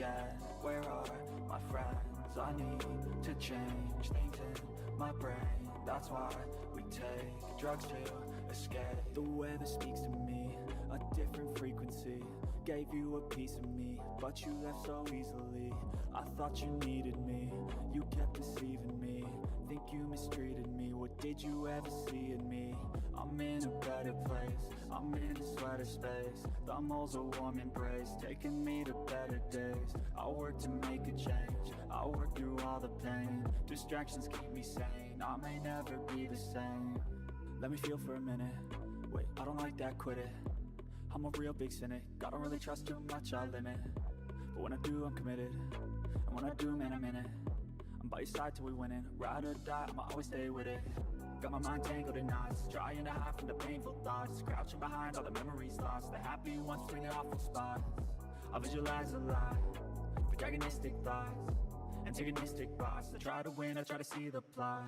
again. Where are my friends? I need to change things in my brain. That's why we take drugs to escape. The weather speaks to me, a different frequency. Gave you a piece of me, but you left so easily. I thought you needed me, you kept deceiving me. Think you mistreated me, what did you ever see in me? I'm in a better place, I'm in a sweater space. The mole's a warm embrace, taking me to better days. I work to make a change, I work through all the pain. Distractions keep me sane, I may never be the same. Let me feel for a minute, wait, I don't like that, quit it. I'm a real big cynic, I don't really trust too much, I'll limit. But when I do, I'm committed, and when I do, man, I'm in it. I'm by your side till we winning, ride or die, I'ma always stay with it. Got my mind tangled in knots, trying to hide from the painful thoughts. Crouching behind all the memories lost, the happy ones bring it awful spots. I visualize a lie, protagonistic thoughts, antagonistic thoughts. I try to win, I try to see the plot.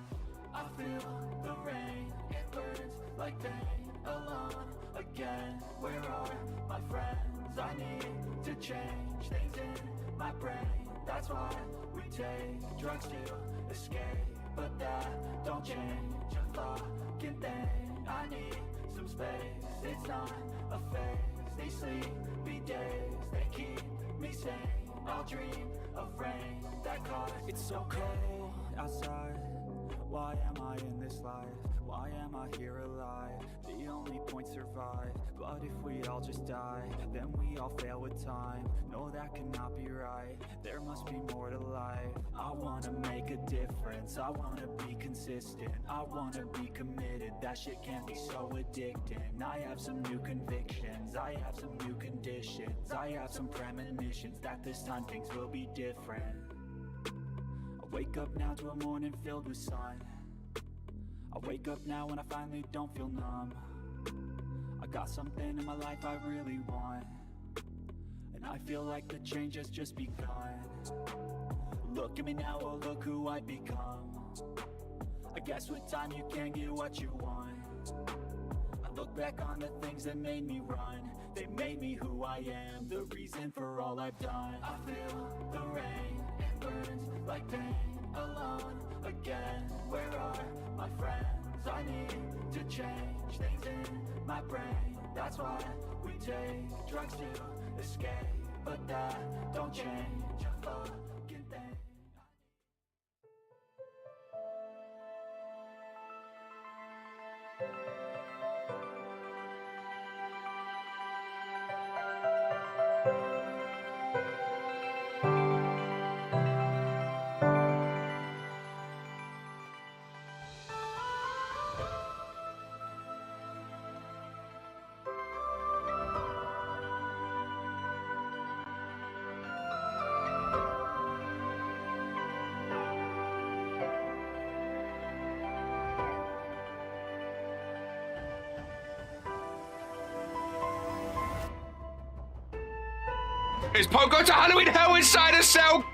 I feel the rain, it burns like pain, alone again. Where are my friends? I need to change things in my brain. That's why we take drugs to escape. But that don't change a fucking thing. I need some space, it's not a phase. These sleepy days, they keep me sane. I'll dream of rain that caused. It's so cold outside, why am I in this life? Why am I here alive? The only point survive. But if we all just die, then we all fail with time. No, that cannot be right. There must be more to life. I wanna make a difference, I wanna be consistent, I wanna be committed. That shit can be so addicting. I have some new convictions, I have some new conditions, I have some premonitions that this time things will be different. I wake up now to a morning filled with sun. I wake up now when I finally don't feel numb. I got something in my life I really want, and I feel like the change has just begun. Look at me now, oh look who I've become. I guess with time you can get what you want. I look back on the things that made me run. They made me who I am, the reason for all I've done. I feel the rain, it burns like pain, alone again. Where are my friends? I need to change things in my brain. That's why we take drugs to escape. But that don't change a fucking thing. Is Pogo to Halloween hell inside a cell?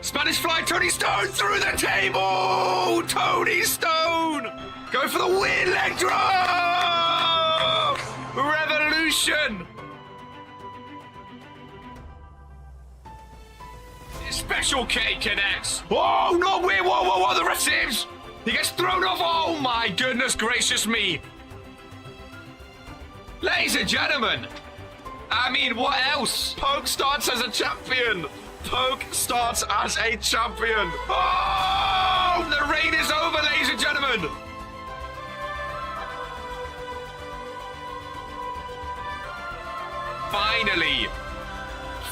Spanish fly Tony Stone through the table! Tony Stone! Going for the win, leg drop! Revolution! Special K connects. Oh, no, wait, whoa, the ref saves! He gets thrown off. Oh my goodness gracious me. Ladies and gentlemen, I mean, what else? Poke starts as a champion. Poke starts as a champion. Oh, the reign is over, ladies and gentlemen. Finally,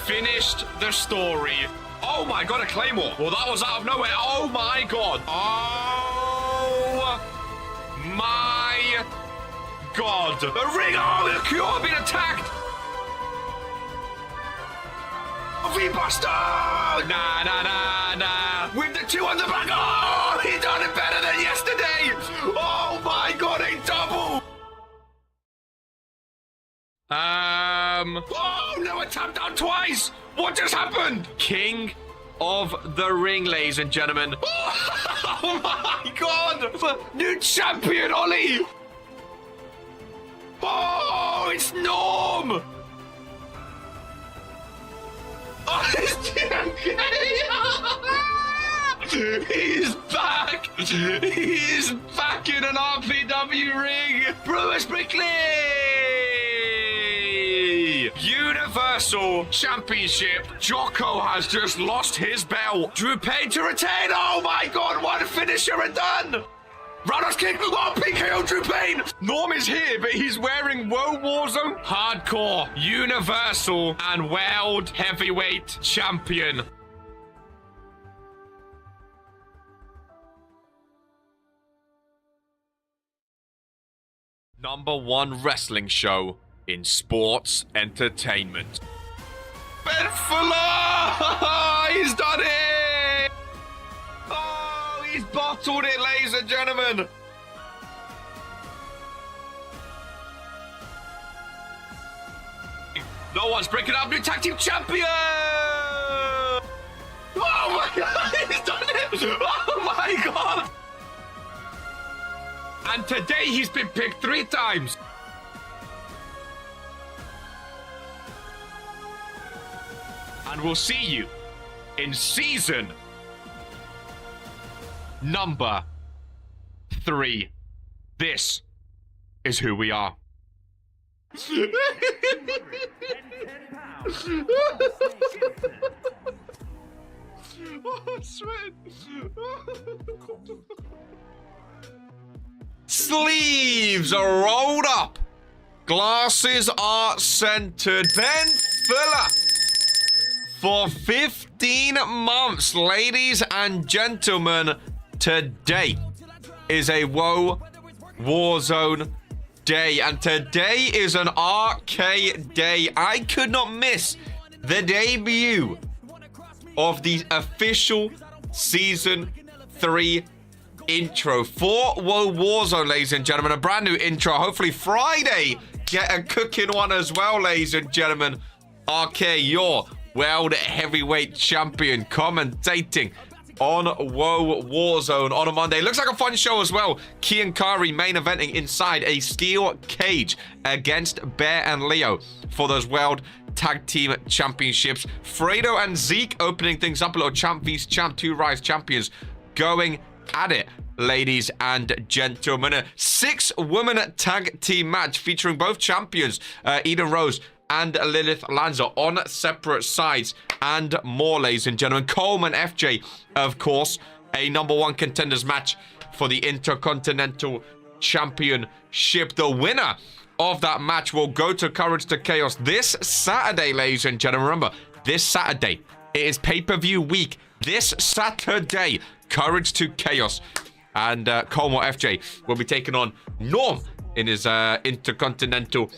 finished the story. Oh my God, a claymore. Well, that was out of nowhere. Oh my God. Oh my God. The ring. Oh, the Cure being attacked. V-Buster! Nah. With the two on the back. Oh, he done it better than yesterday. Oh my God, a double. Oh, no, a tap down twice. What just happened? King of the ring, ladies and gentlemen. Oh my God. New champion, Ollie. Oh, it's Norm. Oh, it's TMK! He's back! He's back in an RPW ring! Brewers Brickley! Universal Championship. Jocko has just lost his belt. Drew Payne to retain. Oh my god, one finisher and done! Roundhouse kick. Oh, PKO Drew Payne. Norm is here, but he's wearing Woah Warzone. Hardcore, Universal, and World Heavyweight Champion. #1 wrestling show in sports entertainment. Ben Fuller! He's done it! Oh, he's bottled it, ladies and gentlemen. No one's breaking up. New tag team champion! Oh my god, he's done it! Oh my god! And today he's been picked 3 times. And we'll see you in season #3. This is who we are. Oh, sweat. Sleeves are rolled up. Glasses are centered. Ben Fuller. For 15 months, ladies and gentlemen, today is a Woah Warzone day. And today is an RK day. I could not miss the debut of the official Season 3 intro for Woah Warzone, ladies and gentlemen. A brand new intro. Hopefully Friday, get a cooking one as well, ladies and gentlemen. RK, your World Heavyweight Champion, commentating on Woah Warzone on a Monday. Looks like a fun show as well. Kian Kari main eventing inside a steel cage against Bear and Leo for those World Tag Team Championships. Fredo and Zeke opening things up. A little champ vs champ, 2 Rise champions going at it, ladies and gentlemen. A 6-woman tag team match featuring both champions, Eden Rose and Lilith Lanza, on separate sides, and more, ladies and gentlemen. Coleman FJ, of course, a #1 contenders match for the Intercontinental Championship. The winner of that match will go to Courage to Chaos this Saturday, ladies and gentlemen. Remember, this Saturday, it is pay-per-view week. This Saturday, Courage to Chaos. And Coleman FJ will be taking on Norm in his Intercontinental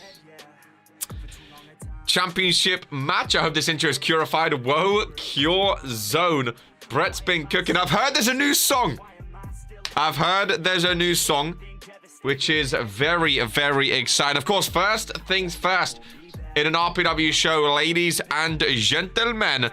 Championship match. I hope this intro is curified. Woah Cure Zone. Brett's been cooking. I've heard there's a new song. Which is very, very exciting. Of course, first things first, in an RPW show, ladies and gentlemen,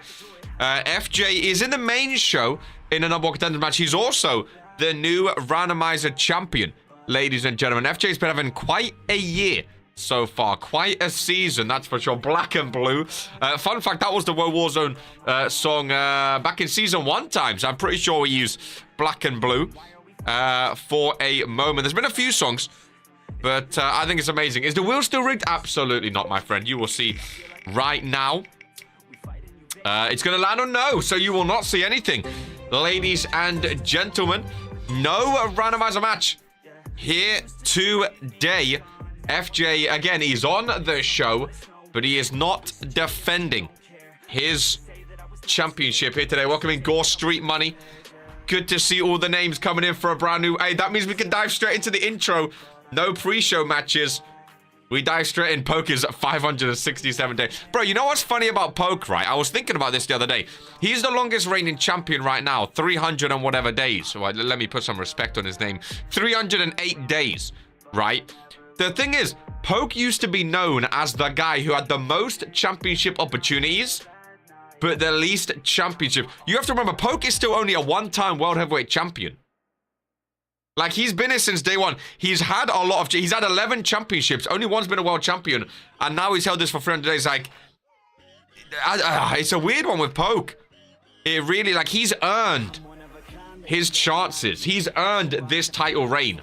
FJ is in the main show in a #1 contender match. He's also the new randomizer champion, ladies and gentlemen. FJ's been having quite a year so far, quite a season, that's for sure. Black and Blue. Fun fact, that was the Woah Warzone song back in season 1 times. I'm pretty sure we used Black and Blue for a moment. There's been a few songs, but I think it's amazing. Is the wheel still rigged? Absolutely not, my friend. You will see right now. It's going to land on no, so you will not see anything. Ladies and gentlemen, no randomizer match here today. FJ, again, he's on the show, but he is not defending his championship here today. Welcoming Gore Street Money. Good to see all the names coming in for a brand new... Hey, that means we can dive straight into the intro. No pre-show matches. We dive straight in. Poke is 567 days. Bro, you know what's funny about Poke, right? I was thinking about this the other day. He's the longest reigning champion right now. 300 and whatever days. Well, let me put some respect on his name. 308 days, right? The thing is, Poke used to be known as the guy who had the most championship opportunities, but the least championship. You have to remember, Poke is still only a 1-time World Heavyweight Champion. Like, he's been here since day 1. He's had a lot of... He's had 11 championships. Only one's been a world champion. And now he's held this for 300 days. Like, it's a weird one with Poke. It really, like, he's earned his chances. He's earned this title reign.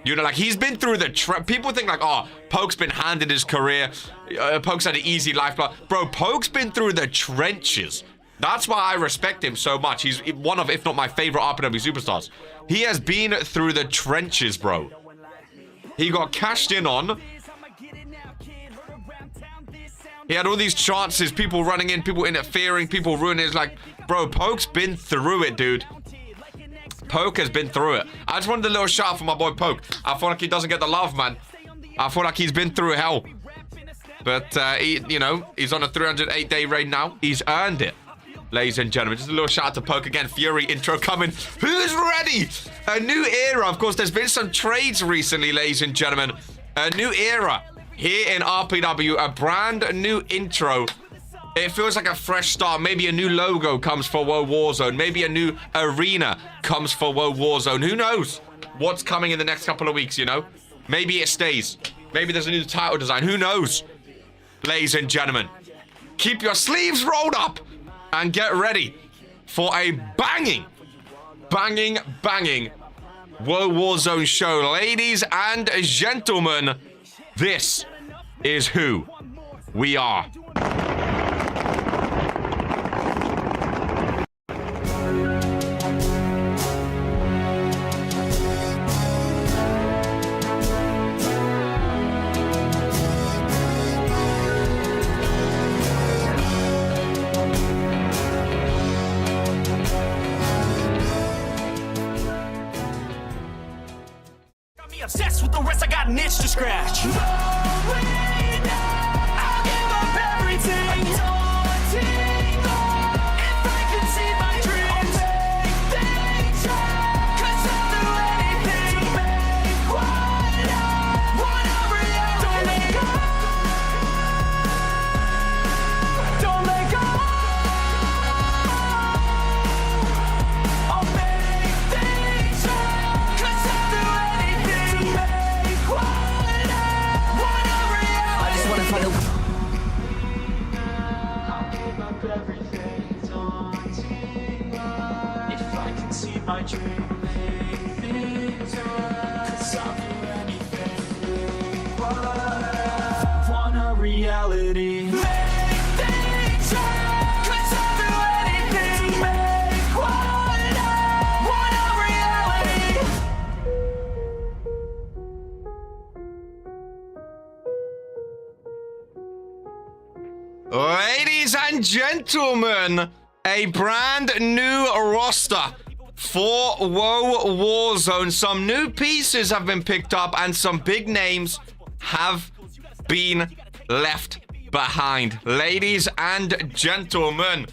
You know, like, he's been through the... People think, like, oh, Poke's been handed his career. Poke's had an easy life. But, bro, Poke's been through the trenches. That's why I respect him so much. He's one of, if not my favorite RPW superstars. He has been through the trenches, bro. He got cashed in on. He had all these chances, people running in, people interfering, people ruining his, like, bro, Poke's been through it, dude. Poke has been through it. I just wanted a little shout out for my boy Poke. I feel like he doesn't get the love, man. I feel like he's been through hell. But, you know, he's on a 308-day reign now. He's earned it, ladies and gentlemen. Just a little shout out to Poke again. Fury intro coming. Who's ready? A new era. Of course, there's been some trades recently, ladies and gentlemen. A new era here in RPW. A brand new intro. It feels like a fresh start. Maybe a new logo comes for Woah Warzone. Maybe a new arena comes for Woah Warzone. Who knows what's coming in the next couple of weeks, you know? Maybe it stays. Maybe there's a new title design. Who knows? Ladies and gentlemen, keep your sleeves rolled up and get ready for a banging Woah Warzone show. Ladies and gentlemen, this is who we are. Obsessed with the rest, I got an itch to scratch. I'll give up everything. If I could see my dreams, I'll make things right. 'Cause I'll do anything to make what I want a reality. Don't let go. Don't let go. I'll make things right. 'Cause I'll do anything. My dream, things right. 'Cause I'll do anything. What I want a reality. Make things right. 'Cause I'll do anything to make what I want a reality. Ladies and gentlemen, a brand new roster for Woah Warzone. Some new pieces have been picked up and some big names have been left behind. Ladies and gentlemen.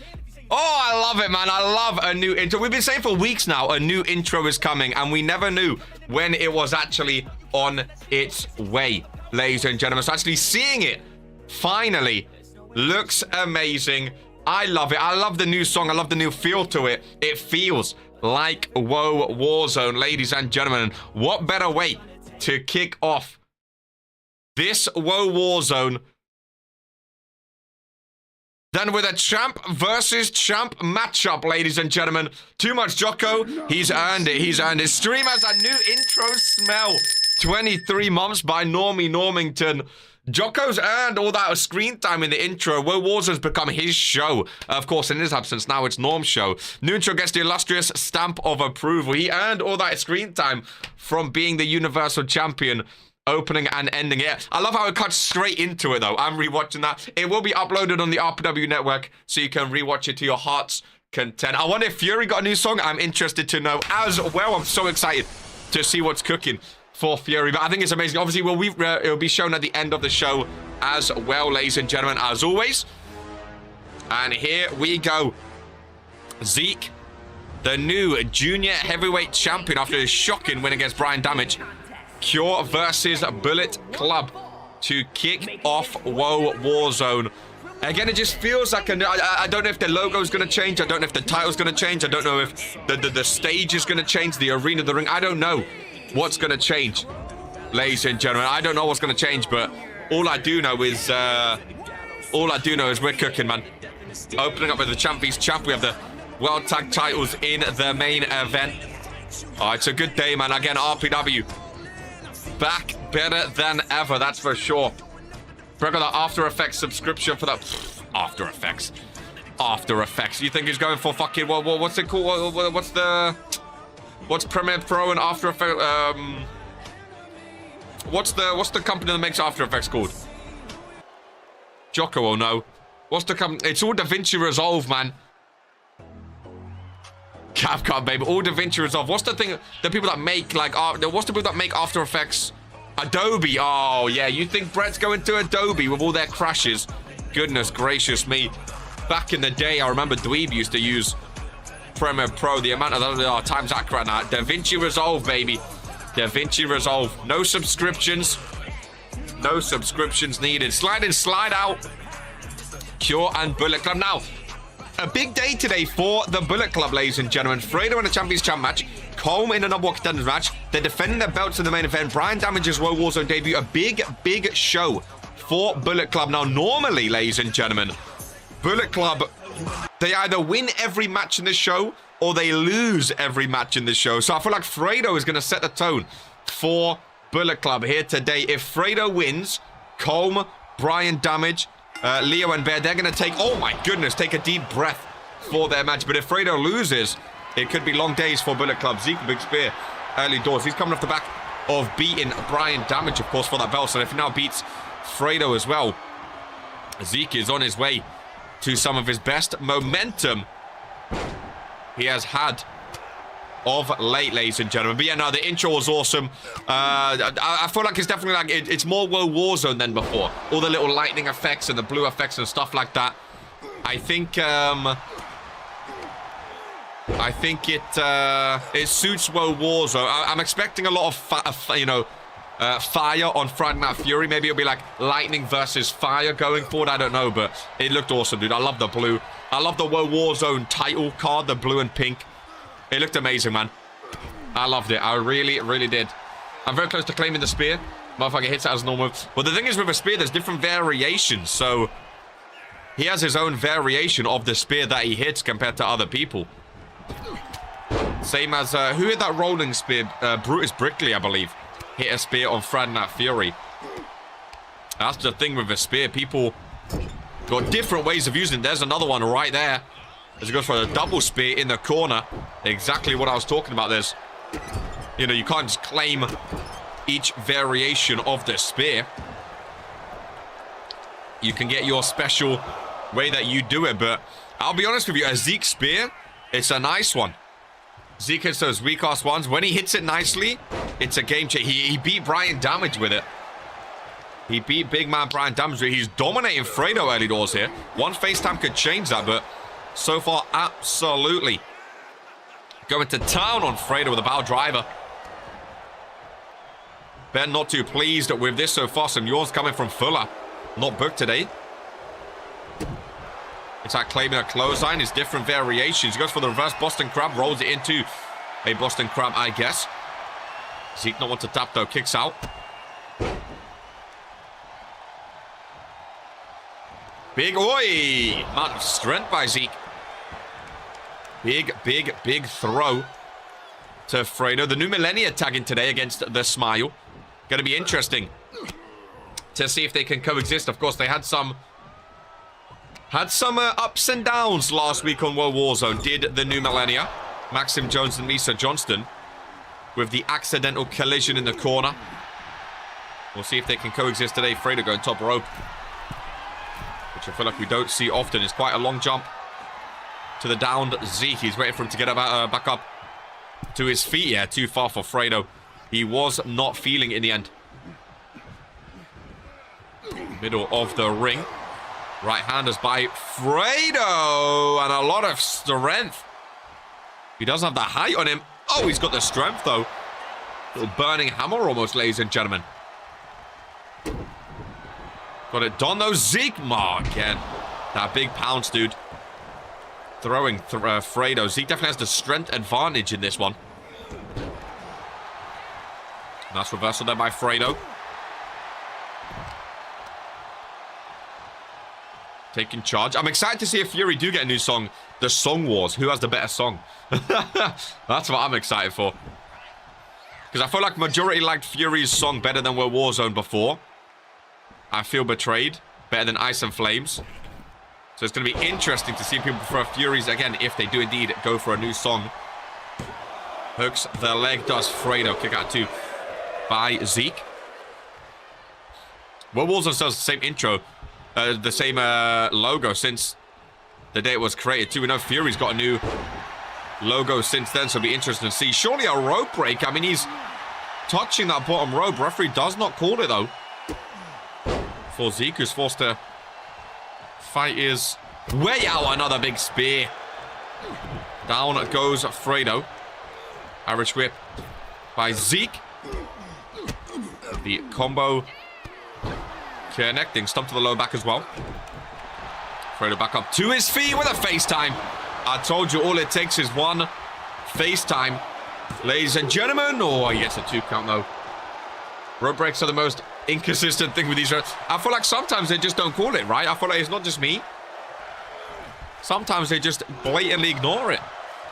Oh, I love it, man. I love a new intro. We've been saying for weeks now a new intro is coming, and we never knew when it was actually on its way, ladies and gentlemen. So actually seeing it finally looks amazing. I love it. I love the new song. I love the new feel to it. It feels like Woah Warzone, ladies and gentlemen. What better way to kick off this Woah Warzone than with a champ versus champ matchup, ladies and gentlemen. Too much Jocko. He's earned it. He's earned it. Stream has a new intro smell. 23 months by Normie Normington. Jocko's earned all that screen time in the intro. Woah Warzone's become his show. Of course, in his absence, now it's Norm's show. New intro gets the illustrious stamp of approval. He earned all that screen time from being the Universal Champion, opening and ending it. I love how it cuts straight into it, though. I'm rewatching that. It will be uploaded on the RPW network, so you can rewatch it to your heart's content. I wonder if Fury got a new song. I'm interested to know as well. I'm so excited to see what's cooking for Fury, but I think it's amazing. Obviously, it'll be shown at the end of the show as well, ladies and gentlemen, as always. And here we go. Zeke, the new junior heavyweight champion after a shocking win against Brian Damage. Cure versus Bullet Club to kick off Woah Warzone. Again, it just feels like I don't know if the logo's going to change. I don't know if the title's going to change. I don't know if the stage is going to change, the arena, the ring. I don't know what's going to change, ladies and gentlemen. I don't know what's going to change, but all I do know is All I do know is we're cooking, man. Opening up with the Champ vs Champ. We have the World Tag titles in the main event. Oh, it's a good day, man. Again, RPW. Back better than ever, that's for sure. Break got the After Effects subscription for that. After Effects. After Effects. You think he's going for fucking... what's it called? What's Premiere Pro and After Effects? What's the company that makes After Effects called? Jocko, oh no. What's the company? It's all DaVinci Resolve, man. CapCut, baby. All DaVinci Resolve. What's the thing? The people that make, like... what's the people that make After Effects? Adobe. Oh, yeah. You think Brett's going to Adobe with all their crashes? Goodness gracious me. Back in the day, I remember Dweeb used to use Premiere Pro. The amount of times accurate now. DaVinci Resolve, baby. DaVinci Resolve. No subscriptions. No subscriptions needed. Slide in, slide out. Cure and Bullet Club. Now, a big day today for the Bullet Club, ladies and gentlemen. Fredo in a Champions Champ match. Colm in a number one contenders match. They're defending their belts in the main event. Brian Damage's Woah Warzone debut. A big, big show for Bullet Club. Now, normally, ladies and gentlemen, Bullet Club, they either win every match in the show or they lose every match in the show. So I feel like Fredo is going to set the tone for Bullet Club here today. If Fredo wins, Colm, Brian Damage, Leo and Bear, they're going to take, oh my goodness, take a deep breath for their match. But if Fredo loses, it could be long days for Bullet Club. Zeke, big spear, early doors. He's coming off the back of beating Brian Damage, of course, for that belt. So if he now beats Fredo as well, Zeke is on his way to some of his best momentum he has had of late, ladies and gentlemen. But yeah, no, the intro was awesome. I feel like it's definitely like it's more Woah Warzone than before. All the little lightning effects and the blue effects and stuff like that. I think it suits Woah Warzone. I'm expecting a lot of fire on Friday Night Fury. Maybe it'll be like lightning versus fire going forward. I don't know, but it looked awesome, dude. I love the blue. I love the Woah Warzone title card, the blue and pink. It looked amazing, man. I loved it. I really, really did. I'm very close to claiming the spear. Motherfucker hits it as normal. But the thing is, with a spear, there's different variations. So he has his own variation of the spear that he hits compared to other people. Same as, who hit that rolling spear? Brutus Brickley, I believe, hit a spear on Friday Night Fury. That's the thing with a spear. People got different ways of using it. There's another one right there. As he goes for a double spear in the corner. Exactly what I was talking about. There's, you know, you can't just claim each variation of the spear. You can get your special way that you do it. But I'll be honest with you, a Zeke spear, it's a nice one. Zeke hits those weak-ass ones. When he hits it nicely, it's a game changer. He beat Brian Damage with it. He beat big man Brian Damage with it. He's dominating Fredo early doors here. One FaceTime could change that, but so far, absolutely going to town on Fredo with a bow driver. Ben not too pleased with this so far. Some yours coming from Fuller. Not booked today. It's like claiming a clothesline. It's different variations. He goes for the reverse Boston Crab. Rolls it into a Boston Crab, I guess. Zeke not want to tap though. Kicks out. Big oi! Amount of strength by Zeke. Big, big, big throw to Fredo. The new Millennia tagging today against the Smile. Going to be interesting to see if they can coexist. Of course, they had some ups and downs last week on Woah Warzone. Did the new Millennia. Maxim Jones and Misa Johnston with the accidental collision in the corner. We'll see if they can coexist today. Fredo going top rope, which I feel like we don't see often. It's quite a long jump to the downed Zeke. He's waiting for him to get back up to his feet. Yeah, too far for Fredo. He was not feeling in the end. Middle of the ring. Right-handers by Fredo. And a lot of strength. He doesn't have the height on him. Oh, he's got the strength, though. Little burning hammer almost, ladies and gentlemen. Got it done, though. Zeke, again. That big pounce, dude. Throwing Fredo. Zeke definitely has the strength advantage in this one. Nice reversal there by Fredo. taking charge. I'm excited to see if Fury do get a new song. The Song Wars. Who has the better song? That's what I'm excited for. Because I feel like majority liked Fury's song better than Warzone before. I feel betrayed. Better than Ice and Flames. So it's going to be interesting to see if people prefer Fury's again, if they do indeed go for a new song. Hooks the leg, does Fredo. Kick out 2 by Zeke. Well, Warzone still has the same intro. The same logo since the day it was created too. We know Fury's got a new logo since then, so it'll be interesting to see. Surely a rope break. I mean, he's touching that bottom rope. Referee does not call it, though. For Zeke, who's forced to fight his way out. Another big spear. Down goes Fredo. Irish whip by Zeke. The combo connecting. Stump to the low back as well. Fredo back up to his feet with a FaceTime. I told you all it takes is one FaceTime. Ladies and gentlemen. Oh, he gets a 2 count though. Rope breaks are the most inconsistent thing with these. I feel like sometimes they just don't call it, right? I feel like it's not just me. Sometimes they just blatantly ignore it.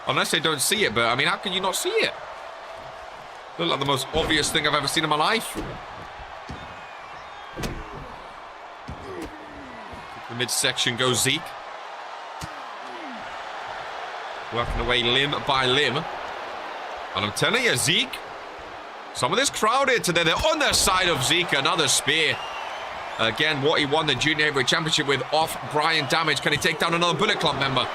Unless they don't see it, but I mean, how can you not see it? Look like the most obvious thing I've ever seen in my life. The midsection goes Zeke. Working away limb by limb. And I'm telling you, Zeke, some of this crowd here today, they're on the side of Zeke. Another spear. Again, what he won the Junior Heavyweight Championship with off Brian Damage. Can he take down another Bullet Club member?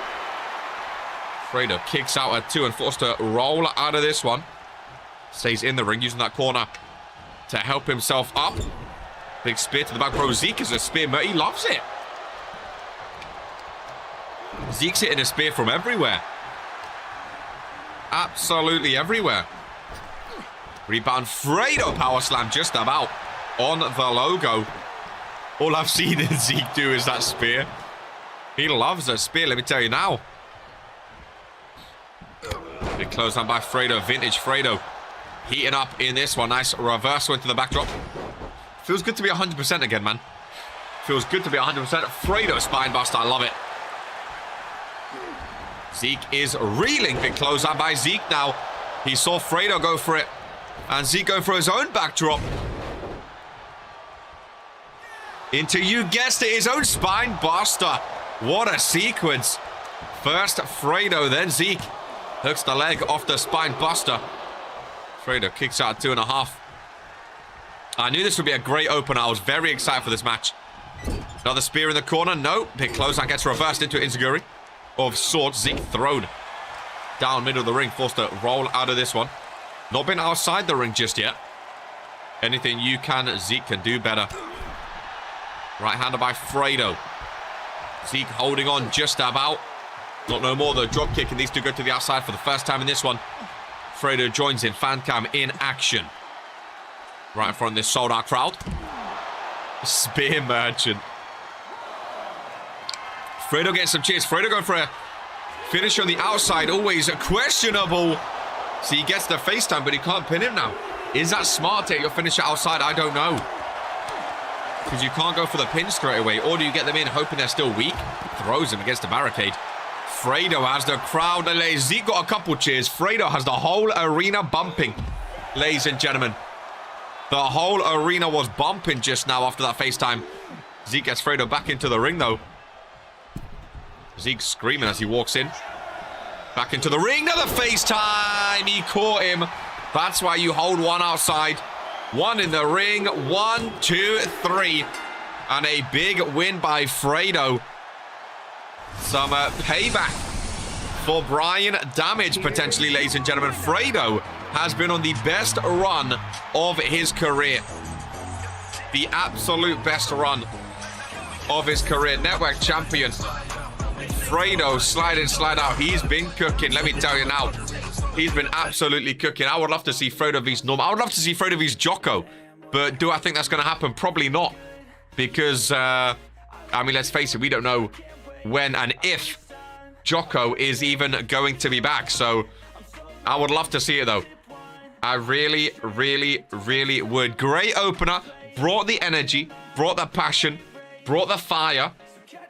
Fredo kicks out at 2 and forced to roll out of this one. Stays in the ring, using that corner to help himself up. Big spear to the back row. Zeke is a spear. He loves it. Zeke's hitting a spear from everywhere. Absolutely everywhere. Rebound. Fredo power slam just about on the logo. All I've seen Zeke do is that spear. He loves that spear, let me tell you now. Big close down by Fredo. Vintage Fredo. Heating up in this one. Nice reversal into the backdrop. Feels good to be 100% again, man. Feels good to be 100%. Fredo spine buster. I love it. Zeke is reeling. Big close down by Zeke now. He saw Fredo go for it. And Zeke go for his own backdrop. Into, you guessed it, his own spine buster. What a sequence. First Fredo, then Zeke. Hooks the leg off the spine buster. Fredo kicks out 2.5. I knew this would be a great opener. I was very excited for this match. Another spear in the corner. No. Big clothesline gets reversed into Inzaguri. Of sorts. Zeke thrown down middle of the ring. Forced to roll out of this one. Not been outside the ring just yet. Anything you can, Zeke can do better. Right-hander by Fredo. Zeke holding on just about. Not no more. The drop kick, and these two go to the outside for the first time in this one. Fredo joins in. Fan cam in action. Right in front of this sold-out crowd. Spear merchant. Fredo getting some cheers. Fredo going for a finish on the outside. Always questionable. So he gets the FaceTime, but he can't pin him now. Is that smart to take your finisher outside? I don't know. Because you can't go for the pin straight away. Or do you get them in hoping they're still weak? Throws him against the barricade. Fredo has the crowd. Zeke got a couple cheers. Fredo has the whole arena bumping. Ladies and gentlemen. The whole arena was bumping just now after that FaceTime. Zeke gets Fredo back into the ring though. Zeke screaming as he walks in. Back into the ring. Another FaceTime. He caught him. That's why you hold one outside. One in the ring. 1, 2, 3. And a big win by Fredo. Some payback for Brian Damage, potentially, ladies and gentlemen. Fredo has been on the best run of his career. The absolute best run of his career. Network champion. Fredo, slide in, slide out. He's been cooking, let me tell you now. He's been absolutely cooking. I would love to see Fredo vs Norm. I would love to see Fredo vs Jocko. But do I think that's going to happen? Probably not. Because, I mean, let's face it, we don't know when and if Jocko is even going to be back. So, I would love to see it, though. I really, really, really would. Great opener. Brought the energy. Brought the passion. Brought the fire.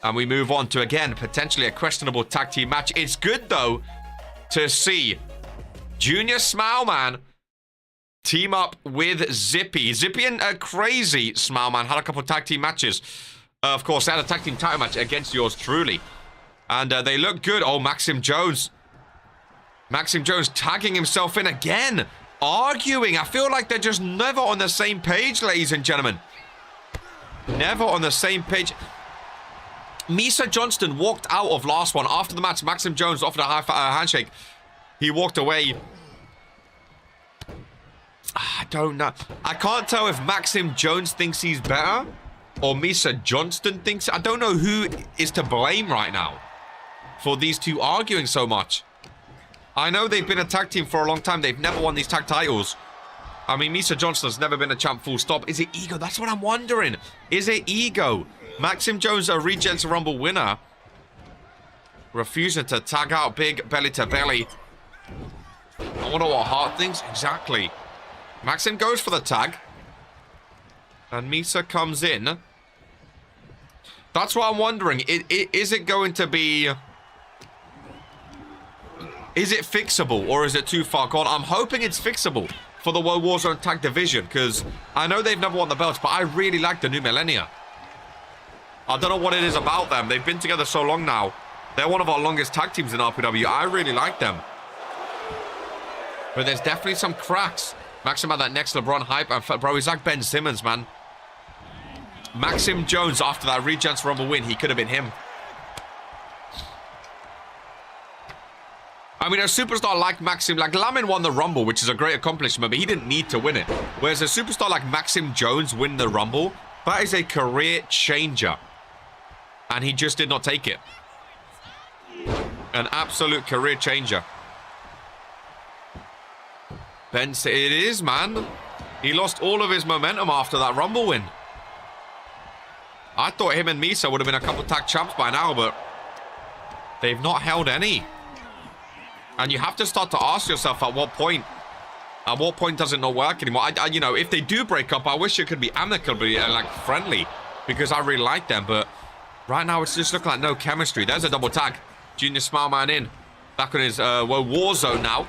And we move on to, again, potentially a questionable tag team match. It's good, though, to see Junior Smileman team up with Zippy. Zippy and Crazy Smileman had a couple of tag team matches. Of course, they had a tag team title match against yours truly. And they look good. Oh, Maxim Jones. Maxim Jones tagging himself in again. Arguing. I feel like they're just never on the same page, ladies and gentlemen. Never on the same page. Misa Johnston walked out of last one. After the match, Maxim Jones offered a handshake. He walked away. I don't know. I can't tell if Maxim Jones thinks he's better or Misa Johnston thinks. I don't know who is to blame right now for these two arguing so much. I know they've been a tag team for a long time. They've never won these tag titles. I mean, Misa Johnston's never been a champ full stop. Is it ego? That's what I'm wondering. Is it ego? Maxim Jones, a Regents Rumble winner, refusing to tag out big belly to belly. I wonder what Hart thinks. Exactly. Maxim goes for the tag. And Misa comes in. That's what I'm wondering. Is it going to be... Is it fixable or is it too far gone? I'm hoping it's fixable for the World Warzone tag division because I know they've never won the belts, but I really like the new Millennia. I don't know what it is about them. They've been together so long now. They're one of our longest tag teams in RPW. I really like them. But there's definitely some cracks. Maxim had that next LeBron hype. And bro, he's like Ben Simmons, man. Maxim Jones, after that Regents Rumble win, he could have been him. I mean, a superstar like Maxim, like Lamin won the Rumble, which is a great accomplishment, but he didn't need to win it. Whereas a superstar like Maxim Jones win the Rumble, that is a career changer. And he just did not take it. An absolute career changer. Ben, it is, man. He lost all of his momentum after that Rumble win. I thought him and Misa would have been a couple tag champs by now, but they've not held any. And you have to start to ask yourself at what point does it not work anymore? You know, if they do break up, I wish it could be amicably and like friendly because I really like them. But right now, it's just looking like no chemistry. There's a double tag. Junior Smileman in. Back on his Warzone now.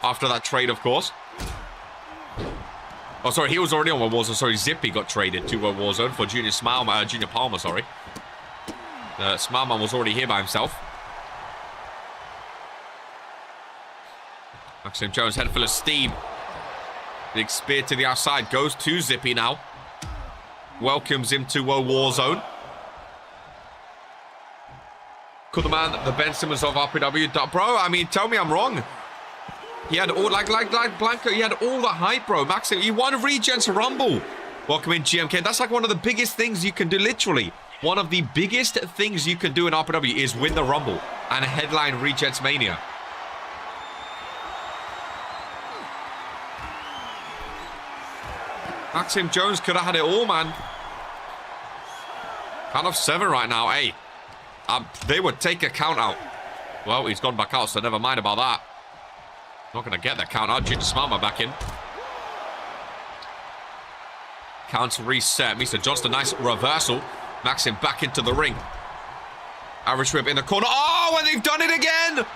After that trade, of course. Oh, sorry, he was already on Warzone. Sorry, Zippy got traded to Warzone for Junior Palmer, sorry. Smileman was already here by himself. Maxim Jones, head full of steam. Big spear to the outside. Goes to Zippy now. Welcomes him to Warzone. Call the man the Ben Simmons of RPW. Bro, I mean, tell me I'm wrong. He had all, like Blanco, he had all the hype, bro. Maxim, he won Regents Rumble. Welcome in, GMK. That's like one of the biggest things you can do, literally. One of the biggest things you can do in RPW is win the Rumble and headline Regents Mania. Maxim Jones could have had it all, man. Count of 7 right now. Hey, they would take a count out. Well, he's gone back out, so never mind about that. Not going to get that count out. Junior Smileman back in. Counts reset. Misa Johnston, nice reversal. Maxim back into the ring. Irish whip in the corner. Oh, and they've done it again!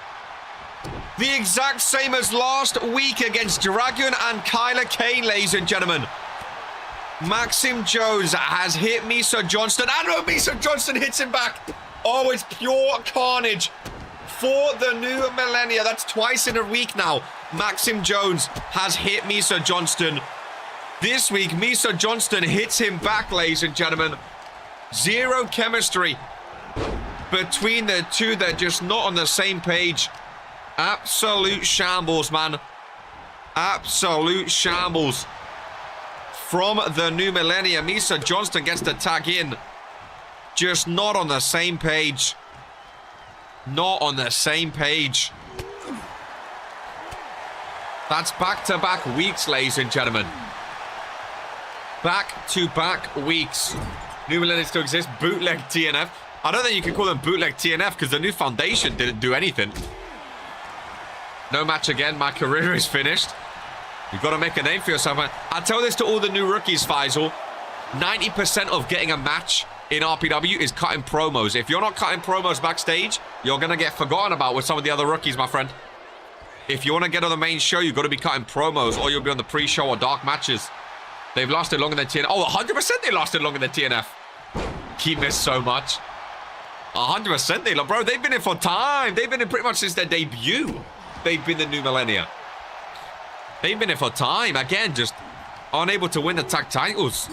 The exact same as last week against Dragon and Kyler Kane, ladies and gentlemen. Maxim Jones has hit Misa Johnston. And Misa Johnston hits him back. Oh, it's pure carnage for the new Millennia. That's twice in a week now. Maxim Jones has hit Misa Johnston. This week, Misa Johnston hits him back, ladies and gentlemen. Zero chemistry between the two. They're just not on the same page. Absolute shambles, man. Absolute shambles. From the new Millennia, Misa Johnston gets the tag in. Just not on the same page. Not on the same page. That's back-to-back weeks, ladies and gentlemen. Back-to-back weeks. New Millennia still exists. Bootleg TNF. I don't think you can call them bootleg TNF because the new foundation didn't do anything. No match again. My career is finished. You've got to make a name for yourself, man. I tell this to all the new rookies, Faisal. 90% of getting a match in RPW is cutting promos. If you're not cutting promos backstage, you're going to get forgotten about with some of the other rookies, my friend. If you want to get on the main show, you've got to be cutting promos, or you'll be on the pre-show or dark matches. They've lasted longer than TNF. Oh, 100% they lasted longer than TNF. Keep missed so much. 100% they love, bro. They've been in for time. They've been in pretty much since their debut. They've been the new Millennia. They've been in for time. Again, just unable to win the tag titles.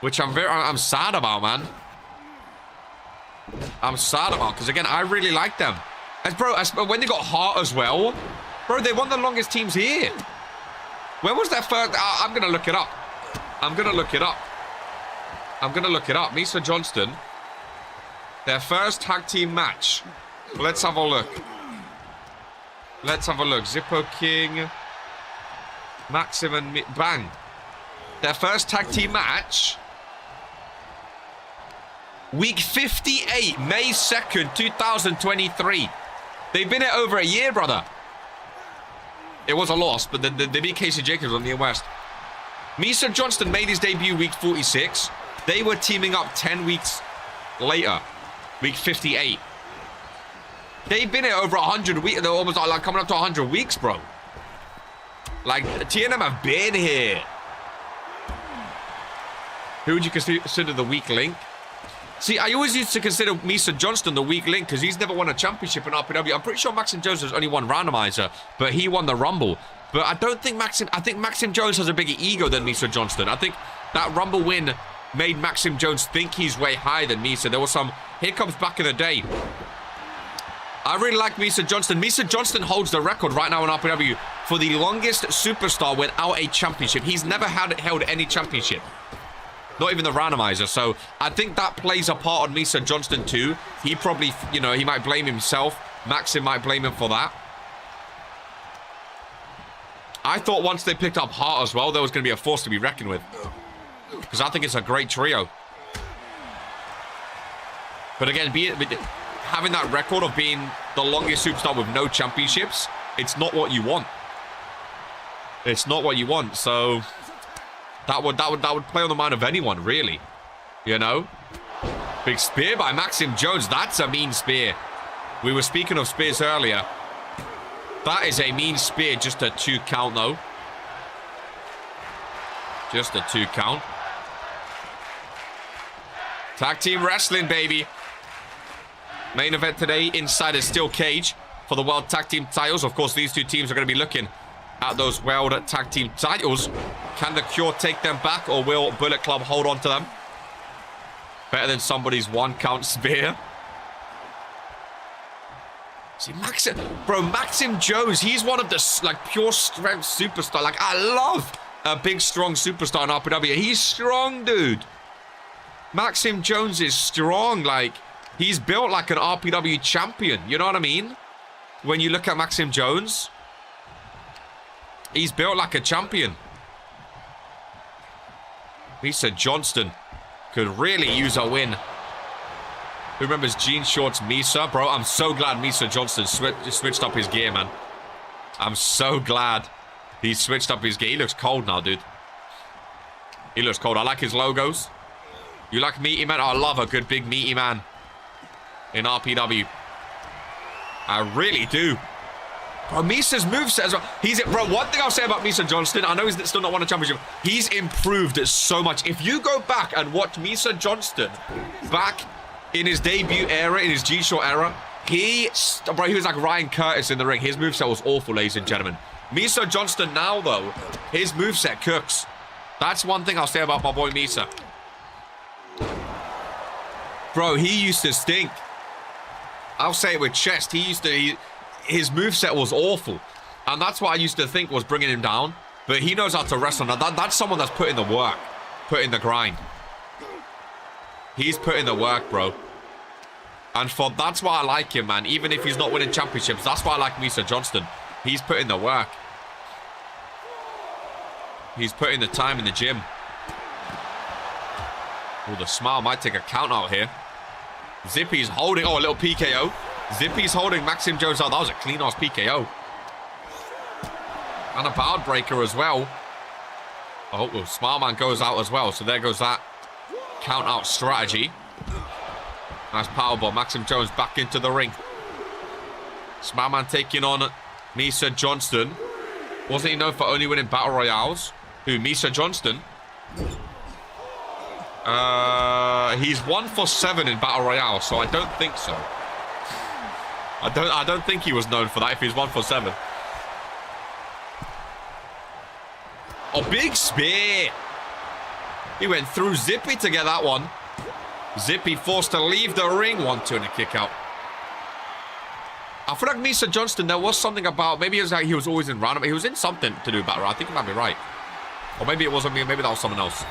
Which I'm sad about, man. I'm sad about, because again, I really like them. When they got Heart as well, bro, they won the longest teams here. When was their first? I'm gonna look it up. Misa Johnston, their first tag team match. Let's have a look. Zippo King, Maxim and bang. Their first tag team match. Week 58, May 2nd, 2023. They've been here over a year, brother. It was a loss, but they beat Casey Jacobs on the West. Misa Johnston made his debut week 46. They were teaming up 10 weeks later, week 58. They've been here over 100 weeks. They're almost like coming up to 100 weeks, bro. Like, TNM have been here. Who would you consider the weak link? See, I always used to consider Misa Johnston the weak link because he's never won a championship in RPW. I'm pretty sure Maxim Jones has only won randomizer, but he won the Rumble. But I don't think I think Maxim Jones has a bigger ego than Misa Johnston. I think that Rumble win made Maxim Jones think he's way higher than Misa. There was some hiccups back in the day. I really like Misa Johnston. Misa Johnston holds the record right now in RPW for the longest superstar without a championship. He's never held any championship. Not even the randomizer. So I think that plays a part on Misa Johnston too. He probably, you know, he might blame himself. Maxim might blame him for that. I thought once they picked up Hart as well, there was going to be a force to be reckoned with. Because I think it's a great trio. But again, having that record of being the longest superstar with no championships, it's not what you want. It's not what you want. So that would play on the mind of anyone, really. You know? Big spear by Maxim Jones. That's a mean spear. We were speaking of spears earlier. That is a mean spear. Just a 2 count, though. Just a 2 count. Tag team wrestling, baby. Main event today inside a steel cage for the World Tag Team titles. Of course, these two teams are going to be looking at those World Tag Team titles. Can the Cure take them back, or will Bullet Club hold on to them? Better than somebody's 1 count spear. See, Maxim Jones, he's one of the, like, pure strength superstar. Like, I love a big, strong superstar in RPW. He's strong, dude. Maxim Jones is strong. Like, he's built like an RPW champion. You know what I mean? When you look at Maxim Jones, he's built like a champion. Misa Johnston could really use a win. Who remembers Jean Shorts Misa? Bro, I'm so glad Misa Johnston switched up his gear, man. I'm so glad he switched up his gear. He looks cold now, dude. He looks cold. I like his logos. You like meaty man? Oh, I love a good big meaty man in RPW. I really do. Bro, Misa's moveset as well. Bro, one thing I'll say about Misa Johnston, I know he's still not won a championship. He's improved so much. If you go back and watch Misa Johnston back in his debut era, in his G-Short era, he was like Ryan Curtis in the ring. His moveset was awful, ladies and gentlemen. Misa Johnston now, though, his moveset cooks. That's one thing I'll say about my boy Misa. Bro, he used to stink. I'll say it with chest. His moveset was awful. And that's what I used to think was bringing him down. But he knows how to wrestle. Now, that's someone that's put in the work. Put in the grind. He's put in the work, bro. And that's why I like him, man. Even if he's not winning championships, that's why I like Misa Johnston. He's put in the work. He's put in the time in the gym. Oh, the smile might take a count out here. Zippy's holding... Oh, a little PKO. Zippy's holding Maxim Jones out. That was a clean-ass PKO. And a bound breaker as well. Oh, Smile Man goes out as well. So there goes that. count-out strategy. Nice powerbomb. Maxim Jones back into the ring. Smartman taking on Misa Johnston. Wasn't he known for only winning Battle Royales? Who, Misa Johnston? He's 1 for 7 in Battle Royale, so I don't think so. I don't think he was known for that if he's 1 for 7. Oh, big spear! He went through Zippy to get that one. Zippy forced to leave the ring. 1-2 and a kick out. I feel like Misa Johnston, there was something about, maybe it was like he was always in random. He was in something to do Battle Royale. I think it might be right. Or maybe it wasn't me. Maybe that was someone else.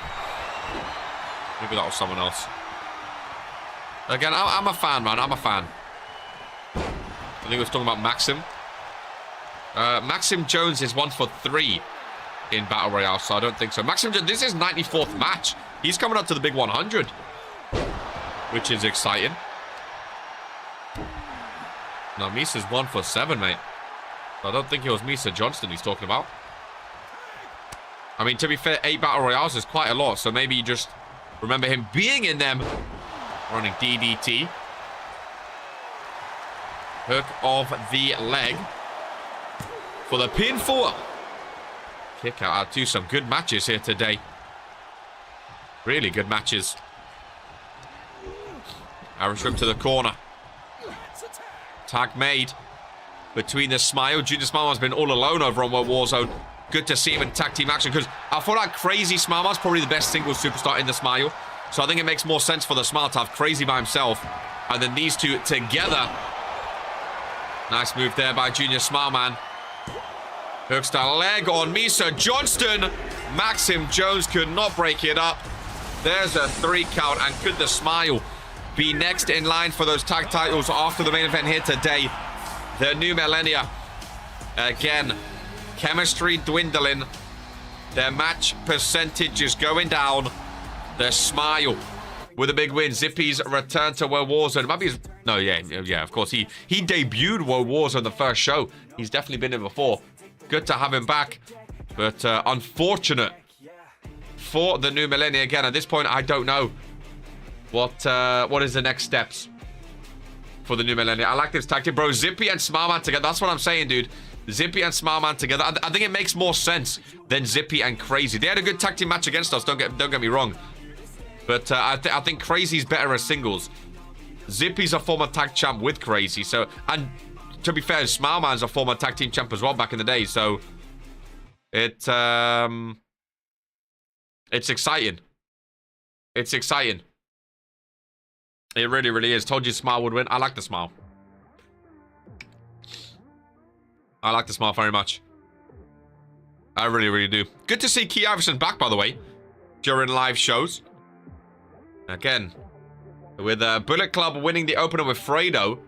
Maybe that was someone else. Again, I'm a fan, man. I'm a fan. I think he was talking about Maxim. Maxim Jones is 1 for 3 in Battle Royale, so I don't think so. Maxim Jones, this is 94th match. He's coming up to the big 100, which is exciting. No, Misa's 1 for 7, mate. I don't think it was Misa Johnston he's talking about. I mean, to be fair, 8 Battle Royales is quite a lot, so maybe you just remember him being in them. Running DDT. Hook of the leg. For the pinfall. Kick out to some good matches here today. Really good matches. Irish whip to the corner. Tag made between the Smile. Junior Smile has been all alone over on Warzone. Good to see him in tag team action because I feel like Crazy Smile is probably the best single superstar in the Smile. So I think it makes more sense for the Smile to have Crazy by himself and then these two together. Nice move there by Junior Smile Man. Hooks the leg on Misa Johnston. Maxim Jones could not break it up. There's a 3 count, and could the Smile be next in line for those tag titles after the main event here today? The new Millennia. Again, chemistry dwindling. Their match percentage is going down. The Smile with a big win. Zippy's return to World Warzone. It might be his... No, yeah, of course. He debuted World Warzone the first show. He's definitely been here before. Good to have him back. But unfortunate for the new Millennia. Again, at this point, I don't know what is the next steps for the new Millennia. I like this tactic, bro. Zippy and Smileman together. That's what I'm saying, dude. Zippy and Smileman together. I think it makes more sense than Zippy and Crazy. They had a good tag team match against us. Don't get me wrong. But I think Crazy's better as singles. Zippy's a former tag champ with Crazy. So, and to be fair, Smileman's a former tag team champ as well back in the day. So it's exciting. It's exciting. It really, really is. Told you Smile would win. I like the Smile. I like the Smile very much. I really, really do. Good to see Key Iverson back, by the way, during live shows. Again, with Bullet Club winning the opener with Fredo.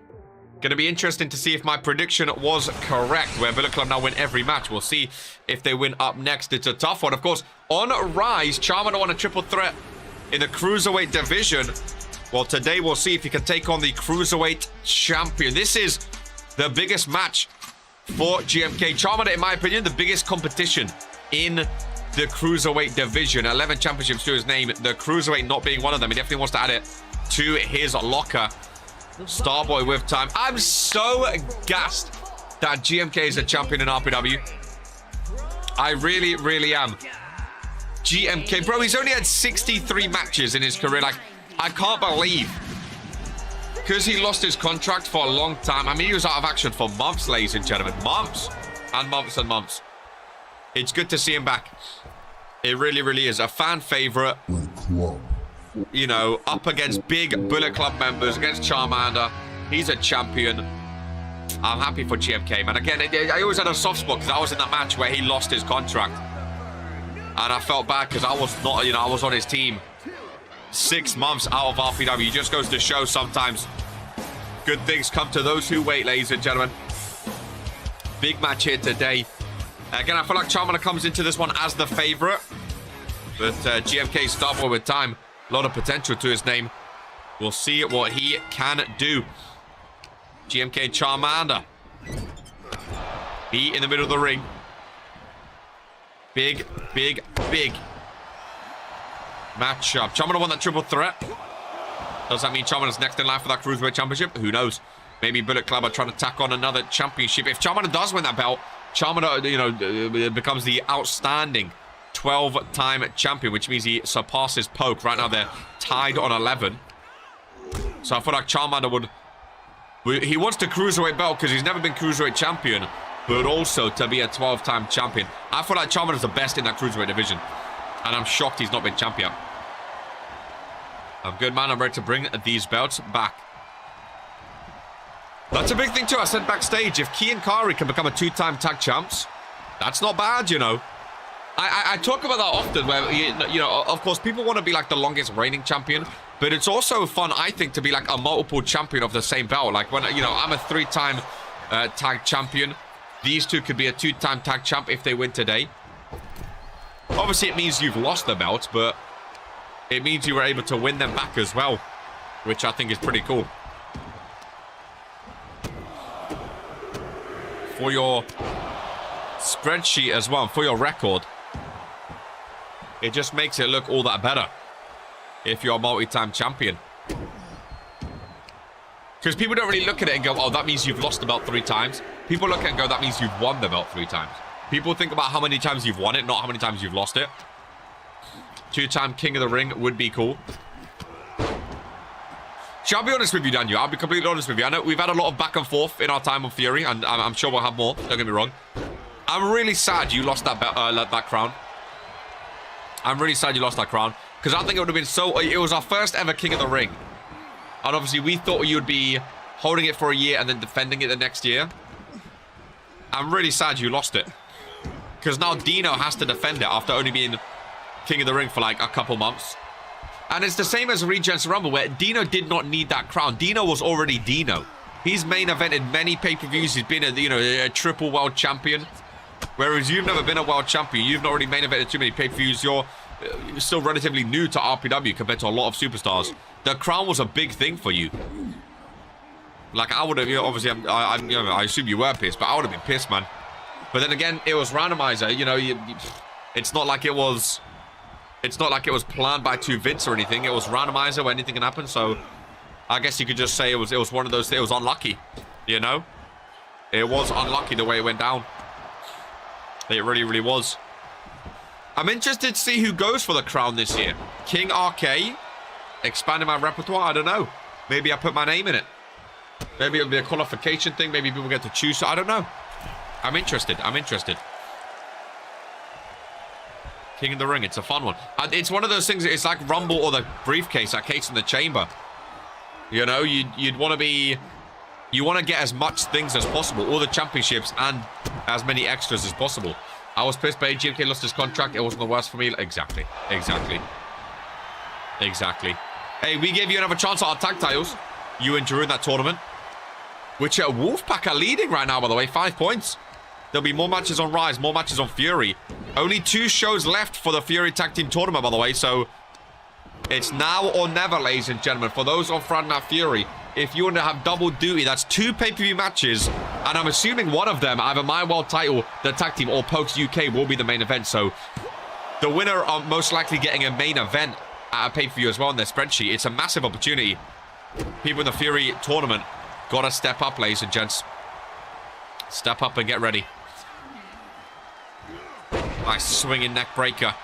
Going to be interesting to see if my prediction was correct, where Bullet Club now win every match. We'll see if they win up next. It's a tough one. Of course, on Rise, Charmander won a triple threat in the Cruiserweight division. Well, today we'll see if he can take on the Cruiserweight champion. This is the biggest match for GMK. Charmander, in my opinion, the biggest competition in the Cruiserweight division. 11 championships to his name. The Cruiserweight not being one of them. He definitely wants to add it to his locker. Starboy with time. I'm so gassed that GMK is a champion in RPW. I really, really am. GMK, bro, he's only had 63 matches in his career. Like, I can't believe, because he lost his contract for a long time. I mean, he was out of action for months, ladies and gentlemen. Months and months and months. It's good to see him back. It really, really is. A fan favorite. You know, up against big Bullet Club members, against Charmander. He's a champion. I'm happy for GMK, man. Again, I always had a soft spot because I was in that match where he lost his contract. And I felt bad because I was not, you know, I was on his team. 6 months out of RPW. Just goes to show sometimes good things come to those who wait, ladies and gentlemen. Big match here today. Again, I feel like Charmander comes into this one as the favorite. But GMK Starboy with time. A lot of potential to his name. We'll see what he can do. GMK Charmander. He in the middle of the ring. Big, big, big. matchup. Charmander won that triple threat. Does that mean Charmander's next in line for that Cruiserweight Championship? Who knows? Maybe Bullet Club are trying to tack on another championship. If Charmander does win that belt, Charmander, you know, becomes the outstanding 12-time champion, which means he surpasses Poke. Right now, they're tied on 11. So I feel like Charmander would... He wants the Cruiserweight belt because he's never been Cruiserweight champion, but also to be a 12-time champion. I feel like Charmander's the best in that Cruiserweight division. And I'm shocked he's not been champion. I'm good, man. I'm ready to bring these belts back. That's a big thing, too. I said backstage, if Key and Kari can become a 2-time tag champs, that's not bad, you know. I talk about that often, where, you know, of course, people want to be, like, the longest reigning champion, but it's also fun, I think, to be, like, a multiple champion of the same belt. Like, when, you know, I'm a 3-time tag champion. These two could be a 2-time tag champ if they win today. Obviously, it means you've lost the belts, but it means you were able to win them back as well, which I think is pretty cool. For your spreadsheet as well, for your record, it just makes it look all that better if you're a multi-time champion. Because people don't really look at it and go, oh, that means you've lost the belt 3 times. People look at it and go, that means you've won the belt 3 times. People think about how many times you've won it, not how many times you've lost it. 2-time King of the Ring would be cool. Shall I be honest with you, Daniel? I'll be completely honest with you. I know we've had a lot of back and forth in our time on Fury, and I'm sure we'll have more. Don't get me wrong. I'm really sad you lost that crown. I'm really sad you lost that crown, because I think it would have been so... It was our first ever King of the Ring. And obviously, we thought you'd be holding it for a year and then defending it the next year. I'm really sad you lost it. Because now Dino has to defend it after only being King of the Ring for like a couple months. And it's the same as Regents Rumble, where Dino did not need that crown. Dino was already Dino. He's main evented many pay-per-views. He's been a triple world champion. Whereas you've never been a world champion. You've not really main evented too many pay-per-views. You're still relatively new to RPW compared to a lot of superstars. The crown was a big thing for you. Like, I would have, obviously, I assume you were pissed, but I would have been pissed, man. But then again, it was randomizer. It's not like it was... It's not like it was planned by 2 Vince or anything. It was randomizer where anything can happen. So I guess you could just say it was one of those things. It was unlucky, you know? It was unlucky the way it went down. It really, really was. I'm interested to see who goes for the crown this year. King RK? Expanding my repertoire? I don't know. Maybe I put my name in it. Maybe it'll be a qualification thing. Maybe people get to choose. I don't know. I'm interested. I'm interested. King of the Ring. It's a fun one. It's one of those things. It's like Rumble or the briefcase, that case in the chamber. You know, you'd want to be... You want to get as much things as possible. All the championships and as many extras as possible. I was pissed by GMK lost his contract. It wasn't the worst for me. Exactly. Exactly. Exactly. Hey, we gave you another chance at our tag titles. You and Drew in that tournament. Which Wolfpack are leading right now, by the way. 5 points. There'll be more matches on Rise, more matches on Fury. Only 2 shows left for the Fury Tag Team Tournament, by the way. So, it's now or never, ladies and gentlemen. For those on Friday Night Fury, if you want to have double duty, that's 2 pay-per-view matches. And I'm assuming one of them, either my world title, the tag team, or Pokes UK will be the main event. So, the winner are most likely getting a main event at a pay-per-view as well on their spreadsheet. It's a massive opportunity. People in the Fury Tournament got to step up, ladies and gents. Step up and get ready. Nice swinging neck breaker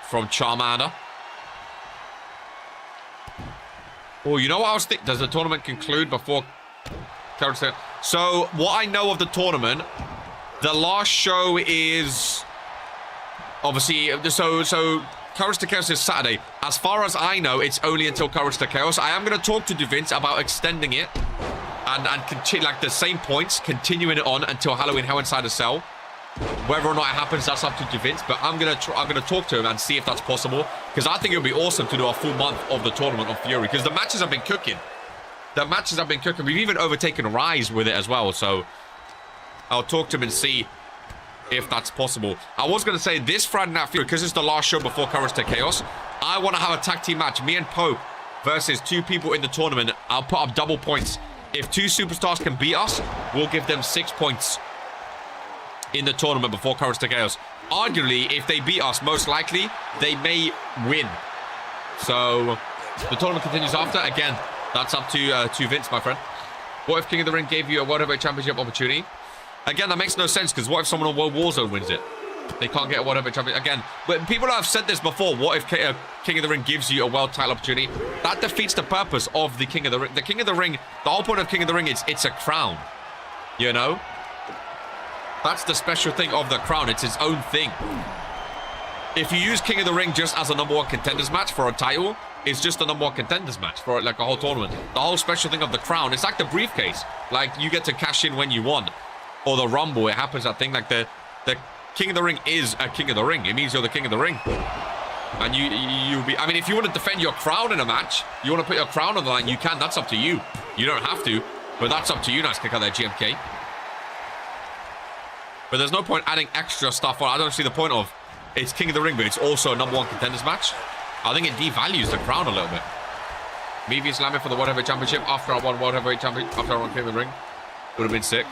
from Charmander. Oh, you know what I was thinking? Does the tournament conclude before... So, what I know of the tournament, the last show is... Obviously, so Courage to Chaos is Saturday. As far as I know, it's only until Courage to Chaos. I am going to talk to DeVince about extending it. And continue, like, the same points, continuing it on until Halloween Hell Inside a Cell. Whether or not it happens, that's up to DeVince. But I'm gonna talk to him and see if that's possible, because I think it would be awesome to do a full month of the tournament of Fury, because the matches have been cooking. The matches have been cooking. We've even overtaken Rise with it as well. So I'll talk to him and see if that's possible. I was gonna say this Friday Night Fury, because it's the last show before Courage to Chaos. I want to have a tag team match, me and Pope versus 2 people in the tournament. I'll put up double points. If 2 superstars can beat us, we'll give them 6 points in the tournament before Courage to Chaos. arguably, if they beat us, most likely, they may win. So, the tournament continues after. Again, that's up to Vince, my friend. What if King of the Ring gave you a World Heavyweight Championship opportunity? Again, that makes no sense, because what if someone on World Warzone wins it? They can't get a World Heavyweight Championship. Again, but people have said this before. What if King of the Ring gives you a world title opportunity? That defeats the purpose of the King of the Ring. The King of the Ring, the whole point of King of the Ring is it's a crown. You know? That's the special thing of the crown. It's its own thing. If you use King of the Ring just as a #1 contenders match for a title, it's just a #1 contenders match for like a whole tournament. The whole special thing of the crown, it's like the briefcase. Like, you get to cash in when you want. Or the Rumble, it happens, that thing. Like, the King of the Ring is a King of the Ring. It means you're the King of the Ring. And you'll be... I mean, if you want to defend your crown in a match, you want to put your crown on the line, you can. That's up to you. You don't have to, but that's up to you. Nice kick out there, GMK. But there's no point adding extra stuff on. I don't see the point of... It's King of the Ring, but it's also a #1 contenders match. I think it devalues the crown a little bit. Me v slamming for the World Heavyweight Championship after I won World Heavyweight Championship, after I won King of the Ring. Would have been sick.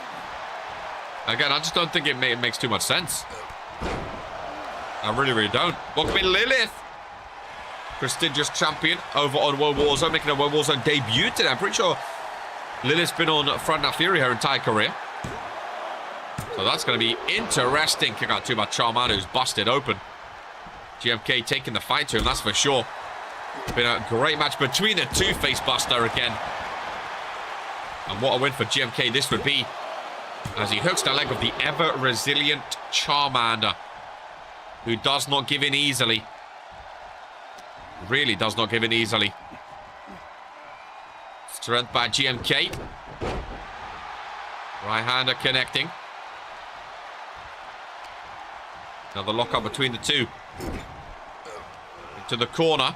Again, I just don't think it makes too much sense. I really, really don't. Welcome in, Lilith. Prestigious champion over on World Warzone, making a World Warzone debut today. I'm pretty sure Lilith's been on Friday Night Fury her entire career. So that's going to be interesting. Kick out 2 by Charmander, who's busted open. GMK taking the fight to him, that's for sure. Been a great match between the two. Face buster again. And what a win for GMK this would be, as he hooks the leg of the ever-resilient Charmander, who does not give in easily. Really does not give in easily. Strength by GMK. Right-hander connecting. Another lock-up between the two. Into the corner.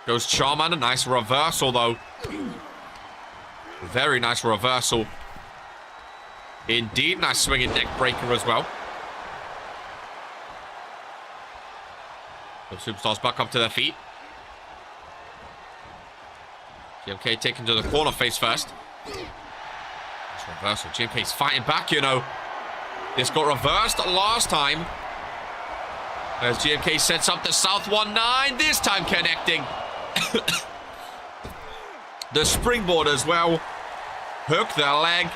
Goes Charmander. Nice reversal, though. Very nice reversal. Indeed. Nice swinging neck breaker as well. The superstars back up to their feet. GMK taken to the corner face first. Nice reversal. GMK's fighting back, you know. This got reversed last time. As GMK sets up the South 1-9. This time connecting. The springboard as well. Hook the leg.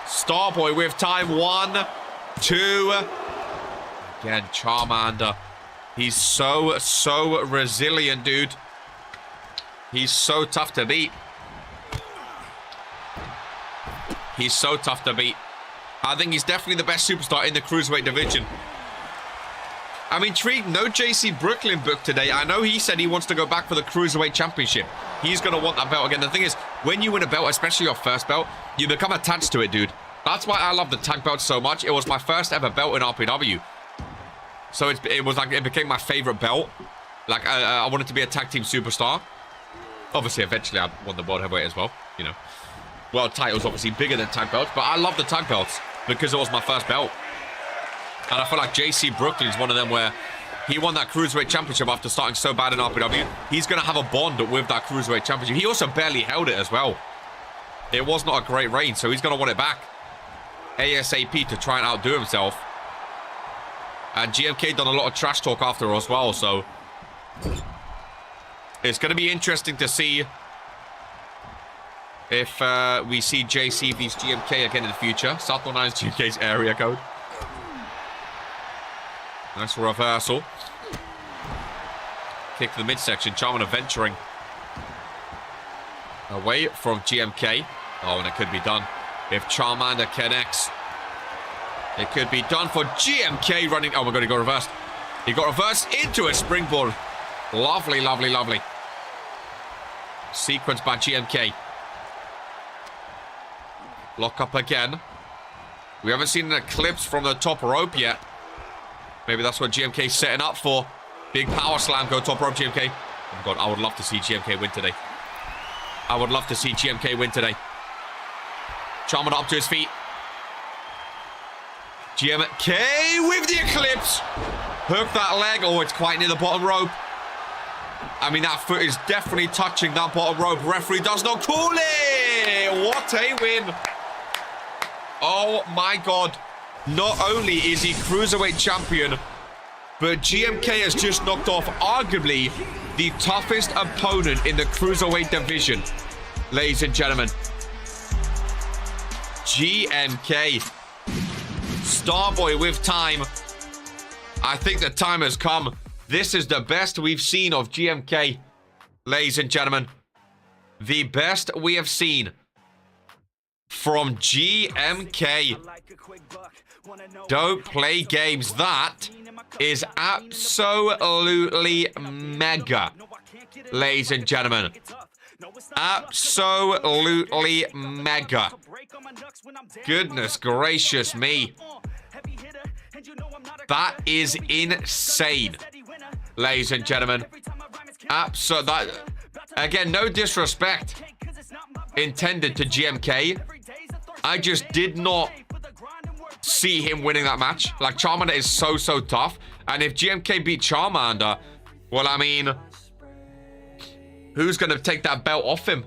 Starboy with time. 1, 2. Again, Charmander. He's so resilient, dude. He's so tough to beat. He's so tough to beat. I think he's definitely the best superstar in the Cruiserweight division. I'm intrigued. No JC Brooklyn book today. I know he said he wants to go back for the Cruiserweight Championship. He's going to want that belt again. The thing is, when you win a belt, especially your first belt, you become attached to it, dude. That's why I love the tag belt so much. It was my first ever belt in RPW. So it was like, it became my favorite belt. Like, I wanted to be a tag team superstar. Obviously, eventually, I won the World Heavyweight as well, you know. World title's obviously bigger than tag belts, but I love the tag belts because it was my first belt. And I feel like JC Brooklyn's one of them where he won that Cruiserweight Championship after starting so bad in RPW. He's going to have a bond with that Cruiserweight Championship. He also barely held it as well. It was not a great reign, so he's going to want it back ASAP to try and outdo himself. And GMK done a lot of trash talk after as well, so it's going to be interesting to see if we see JC vs GMK again in the future. South 19 is GMK's area code. Nice reversal. Kick to the midsection. Charmander venturing away from GMK. Oh, and it could be done. If Charmander connects, it could be done for GMK running. Oh my god, he got reversed. He got reversed into a springboard. Lovely, lovely, lovely. Sequence by GMK. Lock up again. We haven't seen an eclipse from the top rope yet. Maybe that's what GMK's setting up for. Big power slam, go top rope, GMK. Oh my god, I would love to see GMK win today. I would love to see GMK win today. Charmander up to his feet. GMK with the eclipse. Hook that leg. Oh, it's quite near the bottom rope. I mean, that foot is definitely touching that bottom rope. Referee does not call it. What a win. Oh my god. Not only is he Cruiserweight champion, but GMK has just knocked off arguably the toughest opponent in the Cruiserweight division. Ladies and gentlemen. GMK. Starboy with time. I think the time has come. This is the best we've seen of GMK. Ladies and gentlemen. The best we have seen from GMK. Don't play games. That is absolutely mega. Ladies and gentlemen. Absolutely mega. Goodness gracious me. That is insane. Ladies and gentlemen. Again, no disrespect intended to GMK. I just did not see him winning that match. Like, Charmander is so tough. And if GMK beat Charmander, well, I mean, who's going to take that belt off him?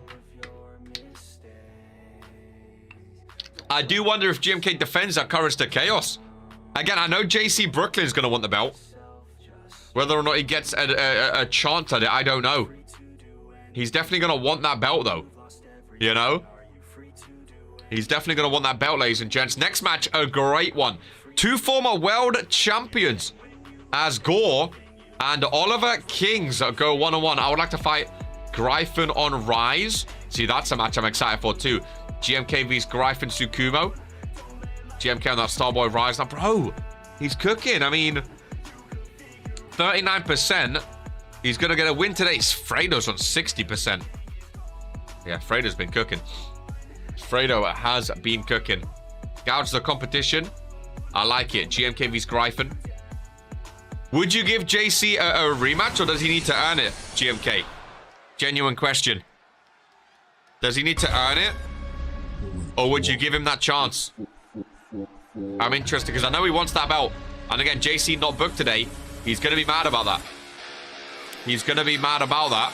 I do wonder if GMK defends that Courage to Chaos. Again, I know JC Brooklyn's going to want the belt. Whether or not he gets a chance at it, I don't know. He's definitely going to want that belt, though. You know? He's definitely going to want that belt, ladies and gents. Next match, a great one. Two former world champions as Gore and Oliver Kings go one-on-one. I would like to fight Gryphon on Rise. See, that's a match I'm excited for, too. GMK vs Gryphon Tsukumo. GMK on that Starboy Rise. Now, bro, he's cooking. I mean, 39%. He's going to get a win today. Fredo's on 60%. Yeah, Fredo's been cooking. Fredo has been cooking. Gouge the competition. I like it. GMK vs Gryphon. Would you give JC a rematch, or does he need to earn it, GMK? Genuine question. Does he need to earn it? Or would you give him that chance? I'm interested, because I know he wants that belt. And again, JC not booked today. He's going to be mad about that. He's going to be mad about that.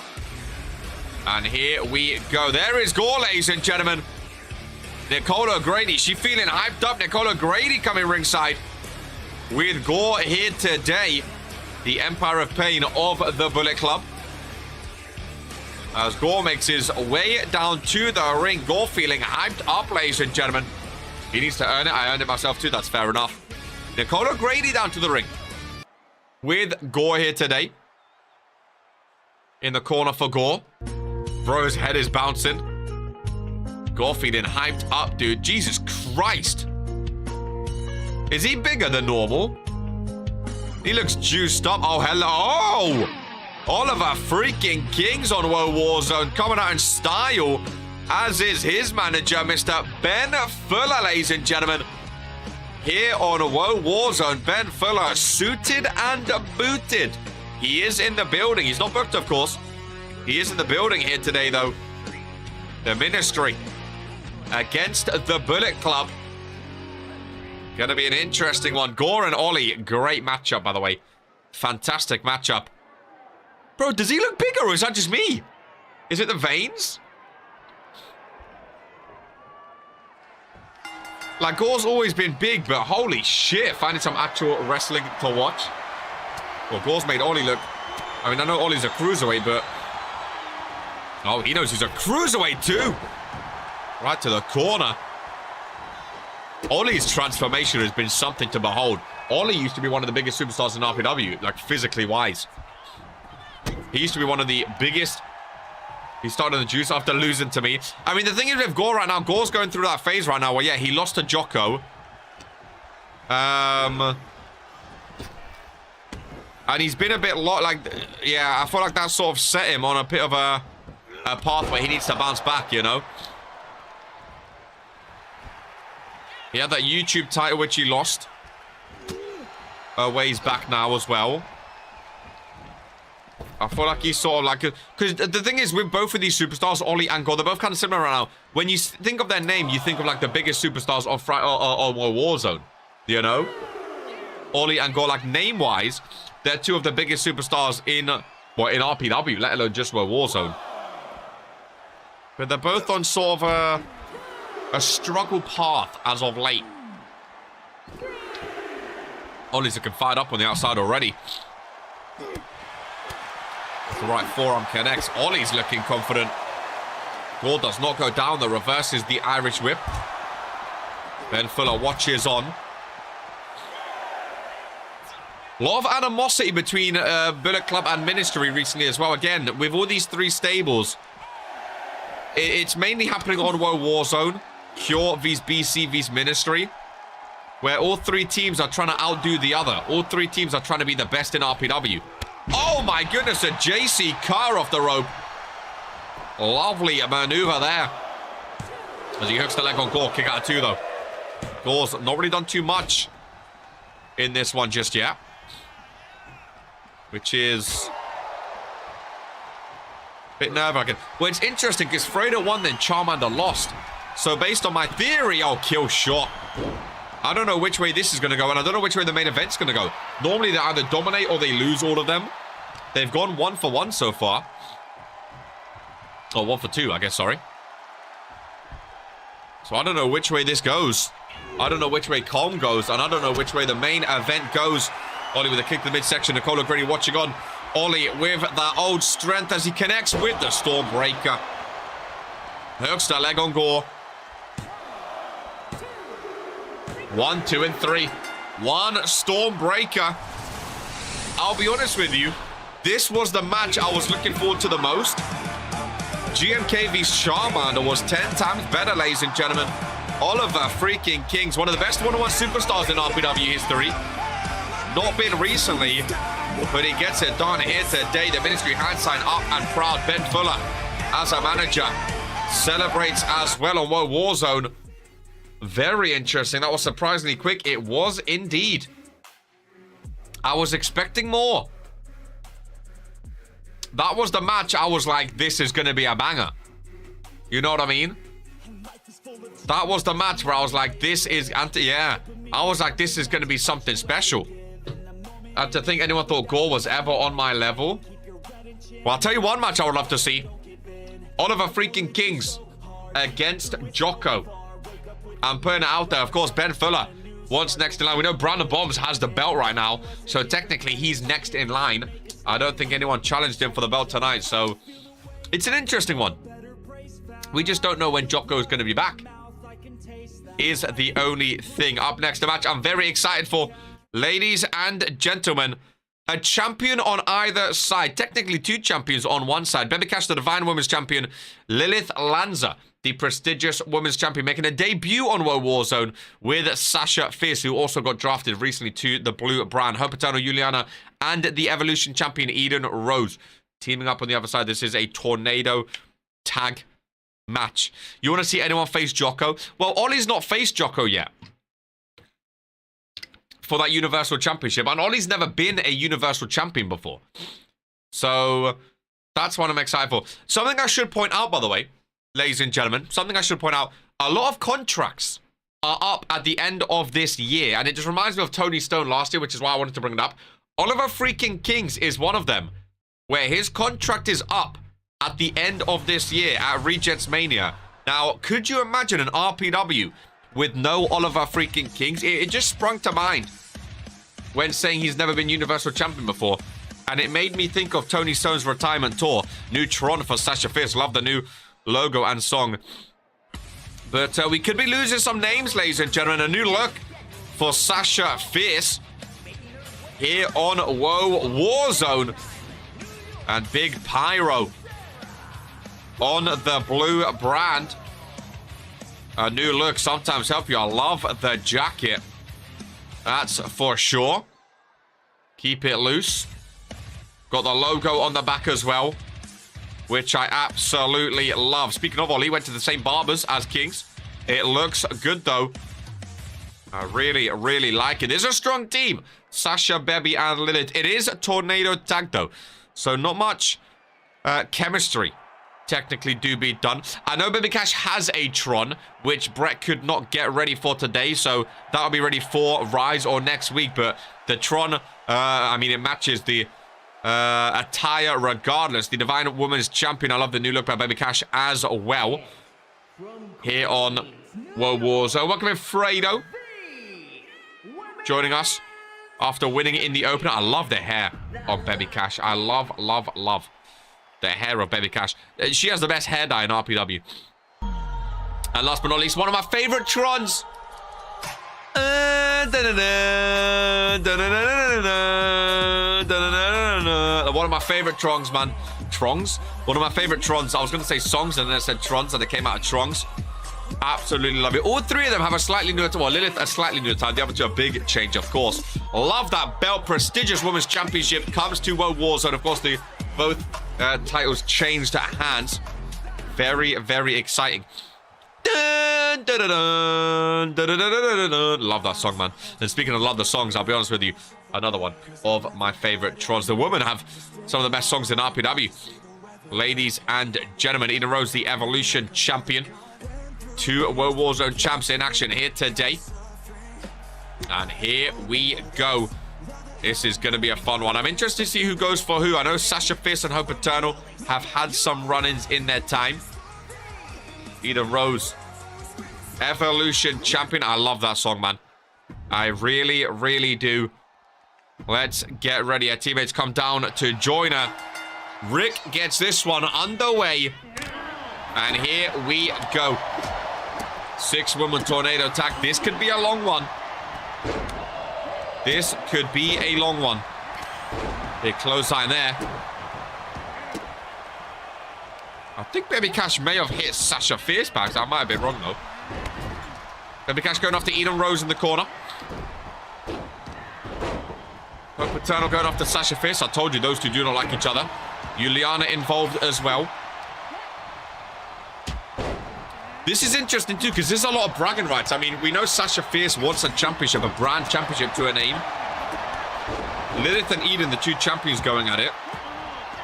And here we go. There is Gore, ladies and gentlemen. Nicola Grady. She feeling hyped up. Nicola Grady coming ringside with Gore here today. The Empire of Pain of the Bullet Club. As Gore makes his way down to the ring. Gore feeling hyped up, ladies and gentlemen. He needs to earn it. I earned it myself too. That's fair enough. Nicola Grady down to the ring with Gore here today. In the corner for Gore. Bro's head is bouncing. Gore feeling hyped up, dude. Jesus Christ. Is he bigger than normal? He looks juiced up. Oh, hello. Oh! Oliver freaking Kings on Woah Warzone. Coming out in style. As is his manager, Mr. Ben Fuller, ladies and gentlemen. Here on Woah Warzone, Ben Fuller suited and booted. He is in the building. He's not booked, of course. He is in the building here today, though. The Ministry against the Bullet Club. Gonna be an interesting one. Gore and Ollie, great matchup, by the way. Fantastic matchup. Bro, does he look bigger, or is that just me? Is it the veins? Like, Gore's always been big, but holy shit, finding some actual wrestling to watch. Well, Gore's made Ollie look... I mean, I know Ollie's a cruiserweight, but... Oh, he knows he's a cruiserweight too. Right to the corner. Ollie's transformation has been something to behold. Ollie used to be one of the biggest superstars in RPW, like physically wise. He used to be one of the biggest. He started the juice after losing to me. I mean, the thing is with Gore right now, Gore's going through that phase right now where, yeah, he lost to Jocko. And he's been a bit yeah, I feel like that sort of set him on a bit of a path where he needs to bounce back, you know? He had that YouTube title, which he lost. Ways back now as well. I feel like he's sort of like... Because the thing is, with both of these superstars, Ollie and Gore, they're both kind of similar right now. When you think of their name, you think of like the biggest superstars of Warzone. You know? Ollie and Gore, like name-wise, they're two of the biggest superstars in RPW, let alone just Warzone. But they're both on sort of a struggle path as of late. Ollie's looking fired up on the outside already. The right forearm connects. Ollie's looking confident. Gore does not go down. The reverse is the Irish whip. Ben Fuller watches on. A lot of animosity between Bullet Club and Ministry recently as well. Again, with all these three stables, it's mainly happening on Woah Warzone. Cure vs BC vs Ministry, where all three teams are trying to outdo the other. All three teams are trying to be the best in RPW. Oh my goodness, a JC car off the rope. Lovely maneuver there. As he hooks the leg on Gore. Kick out of two though. Gore's not really done too much in this one just yet. Which is a bit nerve-wracking. Well, it's interesting because Fredo won, then Charmander lost. So based on my theory, I'll kill shot. I don't know which way this is going to go, and I don't know which way the main event's going to go. Normally, they either dominate or they lose all of them. They've gone 1 for 1 so far. Oh, 1 for 2, I guess, sorry. So I don't know which way this goes. I don't know which way Calm goes, and I don't know which way the main event goes. Ollie with a kick to the midsection. Nicole O'Grady watching on. Ollie with that old strength as he connects with the Stormbreaker. Hooks the leg on Gore. 1, 2, and 3. One Stormbreaker. I'll be honest with you. This was the match I was looking forward to the most. GMK vs Charmander was 10 times better, ladies and gentlemen. Oliver freaking Kings, one of the best one-on-one superstars in RPW history. Not been recently, but he gets it done here today. The Ministry hand sign up and proud. Ben Fuller, as a manager, celebrates as well on Woah Warzone. Very interesting. That was surprisingly quick. It was indeed. I was expecting more. That was the match I was like, this is going to be a banger. You know what I mean? That was the match where I was like, this is... yeah. I was like, this is going to be something special. And to think anyone thought Gore was ever on my level. Well, I'll tell you one match I would love to see. Oliver freaking Kings against Jocko. I'm putting it out there. Of course, Ben Fuller wants next in line. We know Brandon Bombs has the belt right now. So technically, he's next in line. I don't think anyone challenged him for the belt tonight. So it's an interesting one. We just don't know when Jocko is going to be back. Is the only thing. Up next, the match I'm very excited for. Ladies and gentlemen, a champion on either side. Technically, 2 champions on one side. Baby Cash, the Divine Women's Champion. Lilith Lanza, the prestigious Women's Champion, making a debut on Woah Warzone with Sasha Fierce, who also got drafted recently to the Blue Brand. Her paternal Juliana and the Evolution Champion Eden Rose. Teaming up on the other side, this is a tornado tag match. You want to see anyone face Jocko? Well, Ollie's not faced Jocko yet for that Universal Championship. And Ollie's never been a Universal Champion before. So that's what I'm excited for. Something I should point out, by the way, ladies and gentlemen, something I should point out, a lot of contracts are up at the end of this year. And it just reminds me of Tony Stone last year, which is why I wanted to bring it up. Oliver freaking Kings is one of them, where his contract is up at the end of this year at Regents Mania. Now, could you imagine an RPW with no Oliver freaking Kings? It just sprung to mind when saying he's never been Universal Champion before. And it made me think of Tony Stone's retirement tour. New Tron for Sasha Fierce. Love the new logo and song. But we could be losing some names, ladies and gentlemen. A new look for Sasha Fierce here on Woah Warzone. And Big Pyro on the Blue Brand. A new look sometimes help you. I love the jacket. That's for sure. Keep it loose. Got the logo on the back as well, which I absolutely love. Speaking of, Ollie went to the same barbers as Kings. It looks good, though. I really, really like it. It's a strong team. Sasha, Bebby, and Lilith. It is a tornado tag, though. So not much chemistry technically do be done. I know Baby Cash has a Tron, which Brett could not get ready for today, so that'll be ready for Rise or next week. But the Tron, I mean, it matches the attire regardless. The Divine Women's Champion. I love the new look by Baby Cash as well. Here on Woah Warzone. Welcome in, Fredo. Joining us. after winning in the opener. I love the hair of Baby Cash. I love, love, love the hair of Baby Cash. She has the best hair dye in RPW. And last but not least, one of my favorite Trons. One of my favorite Trons, man. Trons? One of my favorite Trons. I was going to say songs, and then I said Trons, and it came out of Trons. Absolutely love it. All three of them have a slightly new time. Well, Lilith a slightly new time. The other two a big change, of course. Love that belt. Prestigious Women's Championship comes to Warzone. Of course, both titles changed hands. Very, very exciting. Love that song, man. And speaking of love the songs, I'll be honest with you, another one of my favorite Trons. The women have some of the best songs in RPW. Ladies and gentlemen, Eden Rose, the Evolution champion. Two Warzone champs in action here today. And here we go. This is going to be a fun one. I'm interested to see who goes for who. I know Sasha Fierce and Hope Eternal have had some run-ins in their time. Eden Rose, Evolution champion. I love that song, man. I really, really do. Let's get ready. Our teammates come down to join her. Rick gets this one underway. And here we go. 6-woman tornado attack. This could be a long one. This could be a long one. Big close line there. I think Baby Cash may have hit Sasha Fierce back. I might have been wrong, though. Baby Cash going off to Eden Rose in the corner. Hope Eternal going off to Sasha Fierce. I told you those two do not like each other. Juliana involved as well. This is interesting, too, because there's a lot of bragging rights. I mean, we know Sasha Fierce wants a championship, a brand championship to her name. Lilith and Eden, the two champions going at it.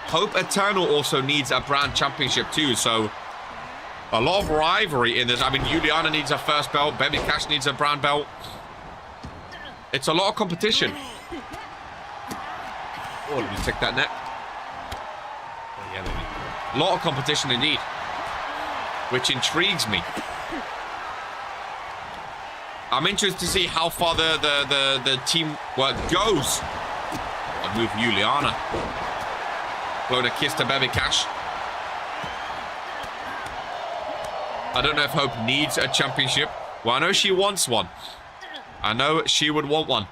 Hope Eternal also needs a brand championship too, so a lot of rivalry in this. I mean, Juliana needs her first belt. Baby Cash needs a brand belt. It's a lot of competition. Oh, let me take that net. Oh, yeah, baby. A lot of competition indeed, which intrigues me. I'm interested to see how far the teamwork goes. I'll move Juliana. Blowing a kiss to Baby Cash. I don't know if Hope needs a championship. Well, I know she wants one. I know she would want one.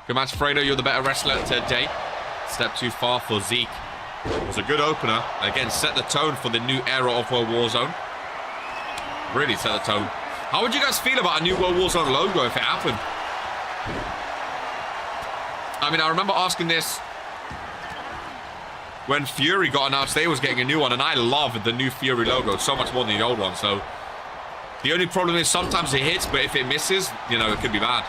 Good match, Fredo. You're the better wrestler today. Step too far for Zeke. It was a good opener. Again, set the tone for the new era of World Warzone. Really set the tone. How would you guys feel about a new World Warzone logo if it happened? I mean, I remember asking this when Fury got announced. They was getting a new one, and I love the new Fury logo so much more than the old one. So the only problem is sometimes it hits, but if it misses, you know, it could be bad.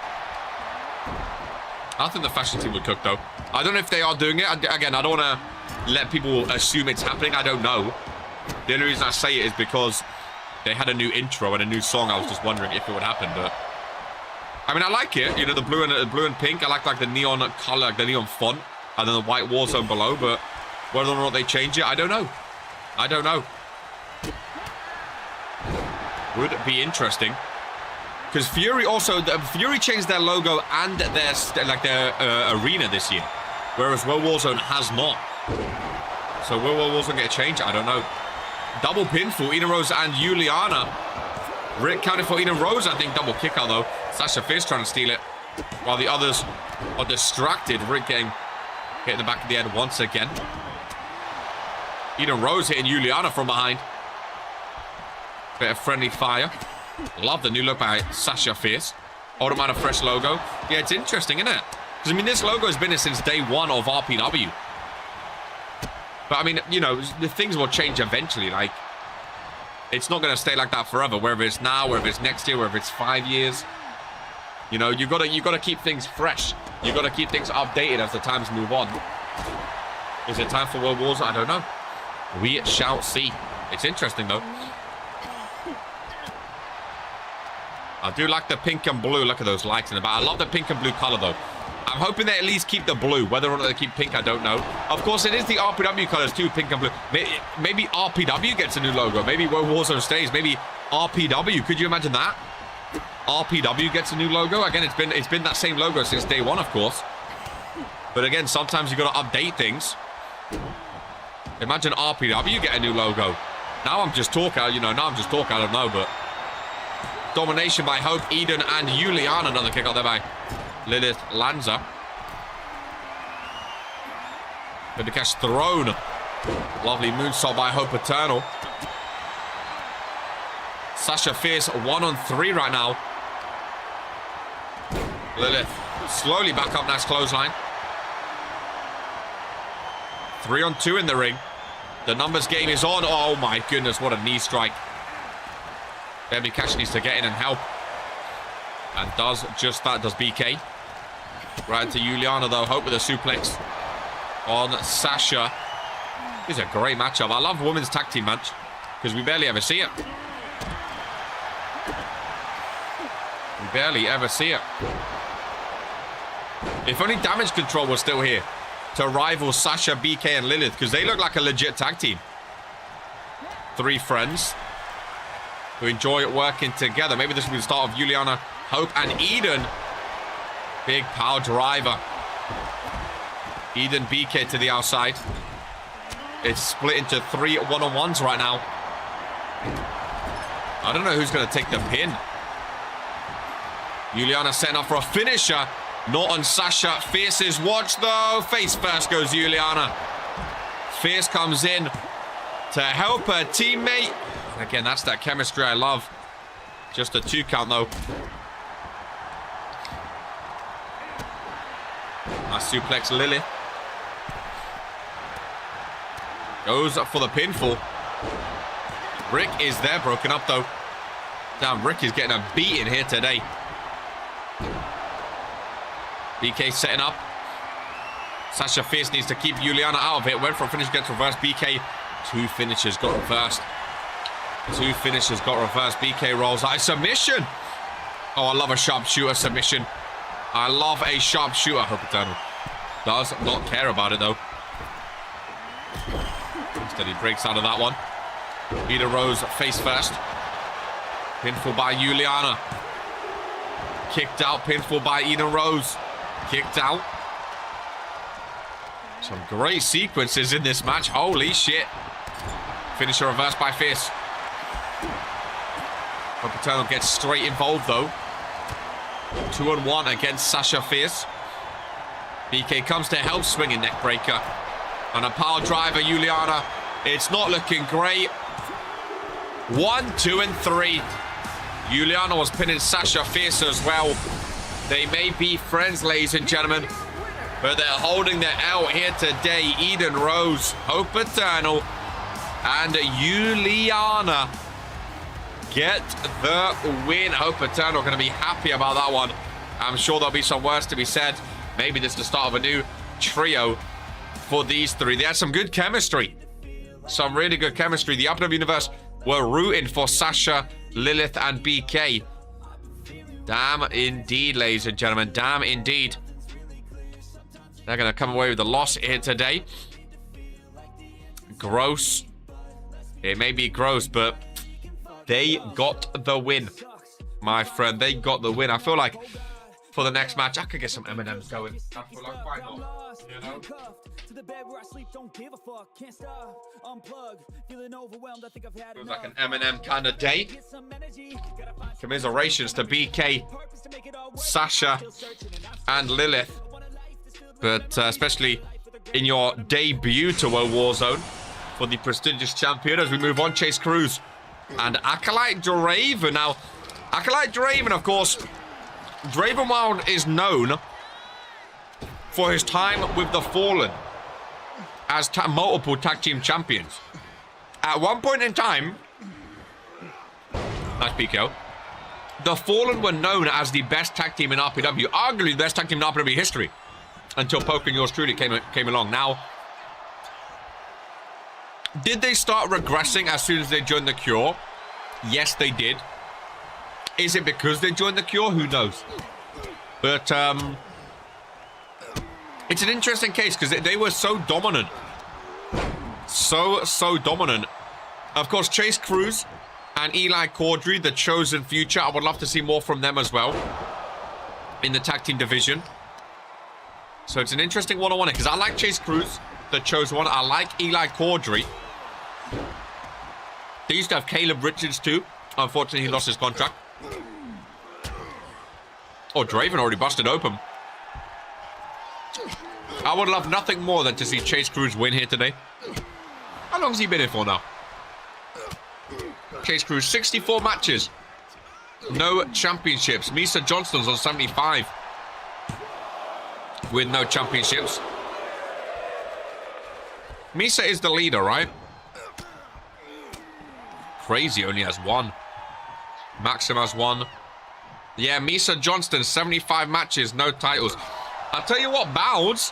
I think the fashion team would cook, though. I don't know if they are doing it. Again, I don't want to let people assume it's happening. I don't know. The only reason I say it is because they had a new intro and a new song. I was just wondering if it would happen, but I mean, I like it. You know, the blue and pink. I like the neon color, like the neon font, and then the white Warzone below. But whether or not they change it, I don't know. I don't know. Would be interesting. Because Fury also, Fury changed their logo and their arena this year, whereas World Warzone has not. So will World Warzone get a change? I don't know. Double pin for Eden Rose and Juliana. Rick counted for Eden Rose, I think. Double kick out though. Sasha Fierce trying to steal it, while the others are distracted. Rick getting hit in the back of the head once again. Eden Rose hitting Juliana from behind. Bit of friendly fire. Love the new look by Sasha Fierce. Automatic fresh logo. Yeah, it's interesting, isn't it? Because, I mean, this logo has been here since day one of RPW. But, I mean, you know, the things will change eventually. Like, it's not going to stay like that forever. Whether it's now, whether it's next year, whether it's 5 years. You know, you gotta keep things fresh. You gotta keep things updated as the times move on. Is it time for World Wars? I don't know. We shall see. It's interesting, though. I do like the pink and blue. Look at those lights in the back. I love the pink and blue color, though. I'm hoping they at least keep the blue. Whether or not they keep pink, I don't know. Of course, it is the RPW colors, too, pink and blue. Maybe RPW gets a new logo. Maybe World Warzone stays. Maybe RPW. Could you imagine that? RPW gets a new logo. Again, it's been that same logo since day one, of course. But again, sometimes you got to update things. Imagine RPW get a new logo. Now I'm just talking, you know, now I'm just talking, I don't know, but... Domination by Hope, Eden, and Juliana. Another kick out there by Lilith Lanza. Good to catch thrown. Lovely moonsault by Hope Eternal. Sasha Fierce 1-on-3 right now. Lilith slowly back up. Nice clothesline. 3-on-2 in the ring. The numbers game is on. Oh my goodness, what a knee strike. Beverly Cash needs to get in and help. And does just that, does BK. Right into Juliana though. Hope with a suplex on Sasha. This is a great matchup. I love women's tag team match because we barely ever see it. We barely ever see it. If only Damage Control was still here to rival Sasha, BK, and Lilith, because they look like a legit tag team. Three friends who enjoy working together. Maybe this will be the start of Juliana, Hope, and Eden. Big power driver. Eden, BK to the outside. It's split into 3 one-on-ones right now. I don't know who's going to take the pin. Juliana setting up for a finisher. Not on Sasha. Fierce's watch though. Face first goes Juliana. Fierce comes in to help her teammate. Again, that's that chemistry I love. Just a 2 count though. Nice suplex Lily. Goes up for the pinfall. Rick is there, broken up though. Damn, Rick is getting a beating here today. BK setting up. Sasha Fierce needs to keep Juliana out of it. Went for a finish, gets reversed. BK, 2 finishes got reversed. 2 finishes got reversed. BK rolls out. Submission. Oh, I love a sharpshooter submission. I love a sharpshooter. Hope Eternal does not care about it though. Instead he breaks out of that one. Ida Rose face first. Pinfall by Juliana. Kicked out. Pinfall by Eden Rose. Kicked out. Some great sequences in this match. Holy shit. Finisher reversed by Fierce. Hope Eternal gets straight involved though. 2-on-1 against Sasha Fierce. BK comes to help, swinging neck breaker. And a power driver, Juliana. It's not looking great. 1, 2, and 3. Juliana was pinning Sasha Fierce as well. They may be friends, ladies and gentlemen, but they're holding their L here today. Eden Rose, Hope Eternal, and Juliana get the win. Hope Eternal going to be happy about that one. I'm sure there'll be some words to be said. Maybe this is the start of a new trio for these 3. They had some good chemistry. Some really good chemistry. The RPW Universe were rooting for Sasha, Lilith, and BK. Damn indeed, ladies and gentlemen. Damn indeed. They're going to come away with the loss here today. Gross. It may be gross, but they got the win, my friend. They got the win. I feel like for the next match, I could get some M&Ms going. I feel like, why not? You know? Feels like an M&M kind of day. Commiserations to BK, Sasha, and Lilith. But especially in your debut to Warzone for the prestigious champion. As we move on, Chase Cruz and Acolyte Draven. Now, Acolyte Draven, of course, Draven Wild is known for his time with the Fallen as multiple tag team champions. At one point in time, nice PKO, the Fallen were known as the best tag team in RPW, arguably the best tag team in RPW history, until Poker and yours truly came along. Now, did they start regressing as soon as they joined the Cure? Yes, they did. Is it because they joined the Cure? Who knows? But it's an interesting case because they were so dominant. So dominant. Of course, Chase Cruz and Eli Caudry, the chosen future. I would love to see more from them as well in the tag team division. So it's an interesting one-on-one because I like Chase Cruz, the chosen one. I like Eli Corddry. They used to have Caleb Richards too. Unfortunately, he lost his contract. Oh, Draven already busted open. I would love nothing more than to see Chase Cruz win here today. How long has he been here for now? Chase Cruz, 64 matches. No championships. Misa Johnston's on 75. With no championships. Misa is the leader, right? Crazy only has one. Maxim has one. Yeah, Misa Johnston, 75 matches, no titles. I'll tell you what, Bowds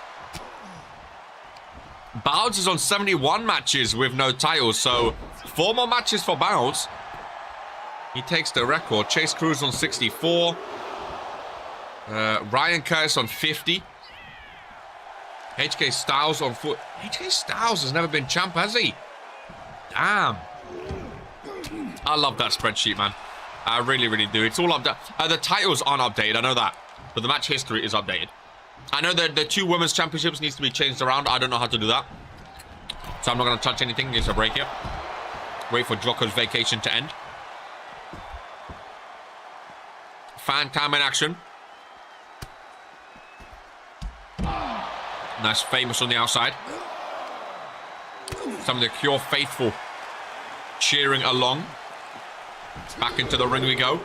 is on 71 matches with no titles, so 4 more matches for Bowds. He takes the record. Chase Cruz on 64. Ryan Curtis on 50. HK Styles on 4. HK Styles has never been champ, has he? Damn. I love that spreadsheet, man. I really, really do. It's all updated. The titles aren't updated, I know that. But the match history is updated. I know that the 2 women's championships needs to be changed around. I don't know how to do that. So I'm not going to touch anything. It's a break here. Wait for Jocko's vacation to end. Fan cam in action. Nice Famous on the outside. Some of the Cure faithful cheering along. Back into the ring we go.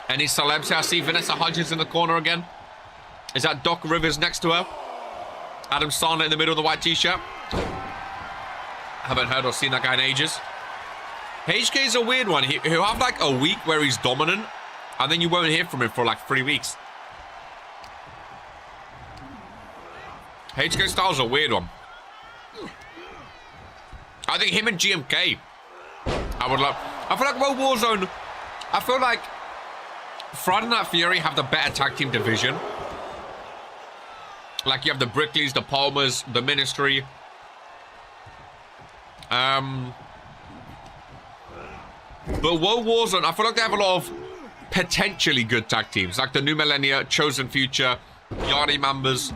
Any celebs here? I see Vanessa Hudgens in the corner again. Is that Doc Rivers next to her? Adam Sandler in the middle of the white t-shirt. Haven't heard or seen that guy in ages. HK is a weird one. He'll have like a week where he's dominant, and then you won't hear from him for like 3 weeks. HK Styles a weird one. I think him and GMK. I feel like Warzone. I feel like Friday Night Fury have the better tag team division. Like you have the Brickleys, the Palmers, the Ministry. But Warzone, I feel like they have a lot of potentially good tag teams. Like the New Millennia, Chosen Future, Yardie Mambas.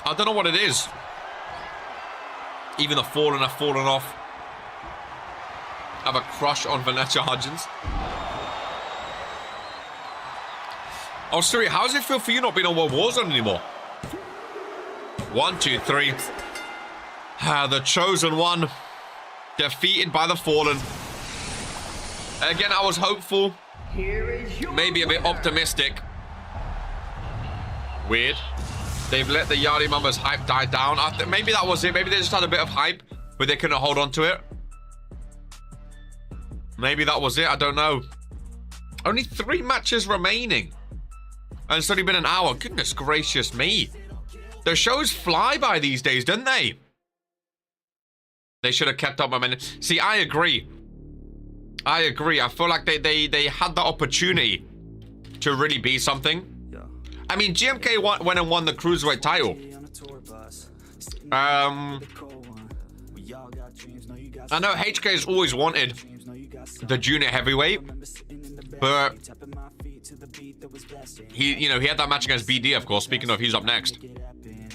I don't know what it is. Even the Fallen have fallen off. I have a crush on Vanessa Hudgens. Oh, Siri, how does it feel for you not being on Warzone anymore? 1, 2, 3. The Chosen One. Defeated by the Fallen. Again, I was hopeful. Maybe a bit optimistic. Weird. They've let the Yardie Mambas hype die down. I think maybe that was it. Maybe they just had a bit of hype, but they couldn't hold on to it. Maybe that was it. I don't know. Only 3 matches remaining. And it's only been an hour. Goodness gracious me. The shows fly by these days, don't they? They should have kept up momentum. See, I agree. I agree. I feel like they had the opportunity to really be something. I mean, GMK went and won the Cruiserweight title. I know HK has always wanted the junior heavyweight, but he had that match against BD, of course. Speaking of, he's up next.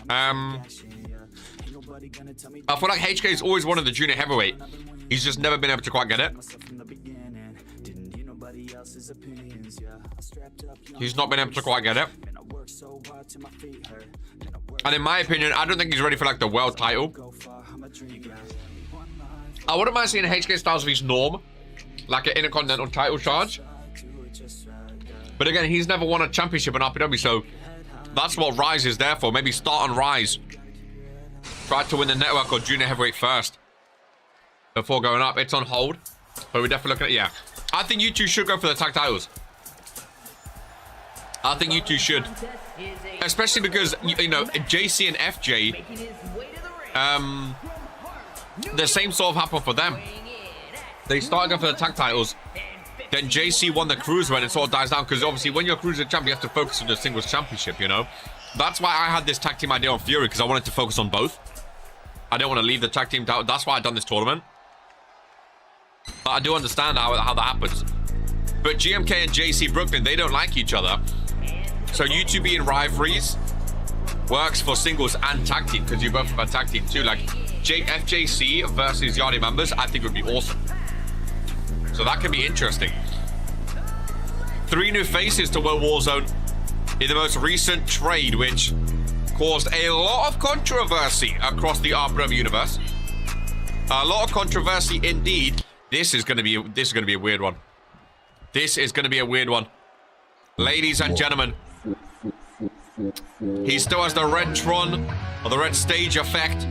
I feel like HK has always wanted the junior heavyweight. He's just never been able to quite get it. He's not been able to quite get it. And in my opinion, I don't think he's ready for like the world title. I wouldn't mind seeing HK Styles vs Norm, like an Intercontinental title charge. But again, he's never won a championship in RPW, so that's what Rise is there for. Maybe start on Rise. Try to win the network or junior heavyweight first before going up. It's on hold, but we're definitely looking at, yeah. I think you two should go for the tag titles. I think you two should. Especially because, you know, JC and FJ, the same sort of happened for them. They started going for the tag titles. Then JC won the Cruiserweight and it sort of dies down because obviously when you're a Cruiserweight champ, you have to focus on the singles championship, you know? That's why I had this tag team idea on Fury, because I wanted to focus on both. I didn't want to leave the tag team down. That's why I've done this tournament. But I do understand how that happens. But GMK and JC Brooklyn, they don't like each other. So you two being rivalries works for singles and tag team, because you both have a tag team too. Like FJC versus Yardi members, I think would be awesome. So that could be interesting. 3 new faces to World Warzone in the most recent trade, which caused a lot of controversy across the RPW universe. A lot of controversy indeed. This is going to be a weird one. This is going to be a weird one. Ladies and gentlemen, he still has the red Tron, or the red stage effect.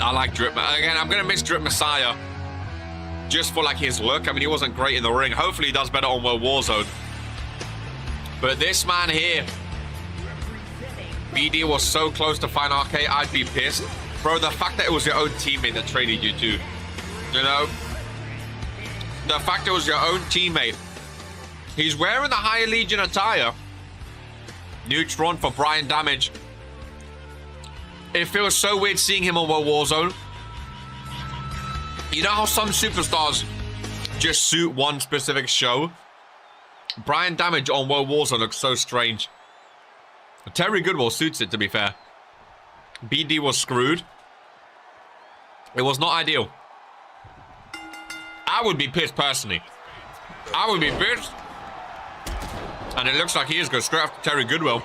I like Drip. Again, I'm going to miss Drip Messiah just for like his look. I mean, he wasn't great in the ring. Hopefully he does better on World Warzone. But this man here, BD was so close to Fine RK, I'd be pissed. Bro, the fact that it was your own teammate that traded you too, you know? The fact it was your own teammate. He's wearing the Higher Legion attire. Neutron for Brian Damage. It feels so weird seeing him on World Warzone. You know how some superstars just suit one specific show? Brian Damage on World Warzone looks so strange. Terry Goodwill suits it, to be fair. BD was screwed. It was not ideal. I would be pissed personally. I would be pissed. And it looks like he is going straight after Terry Goodwill.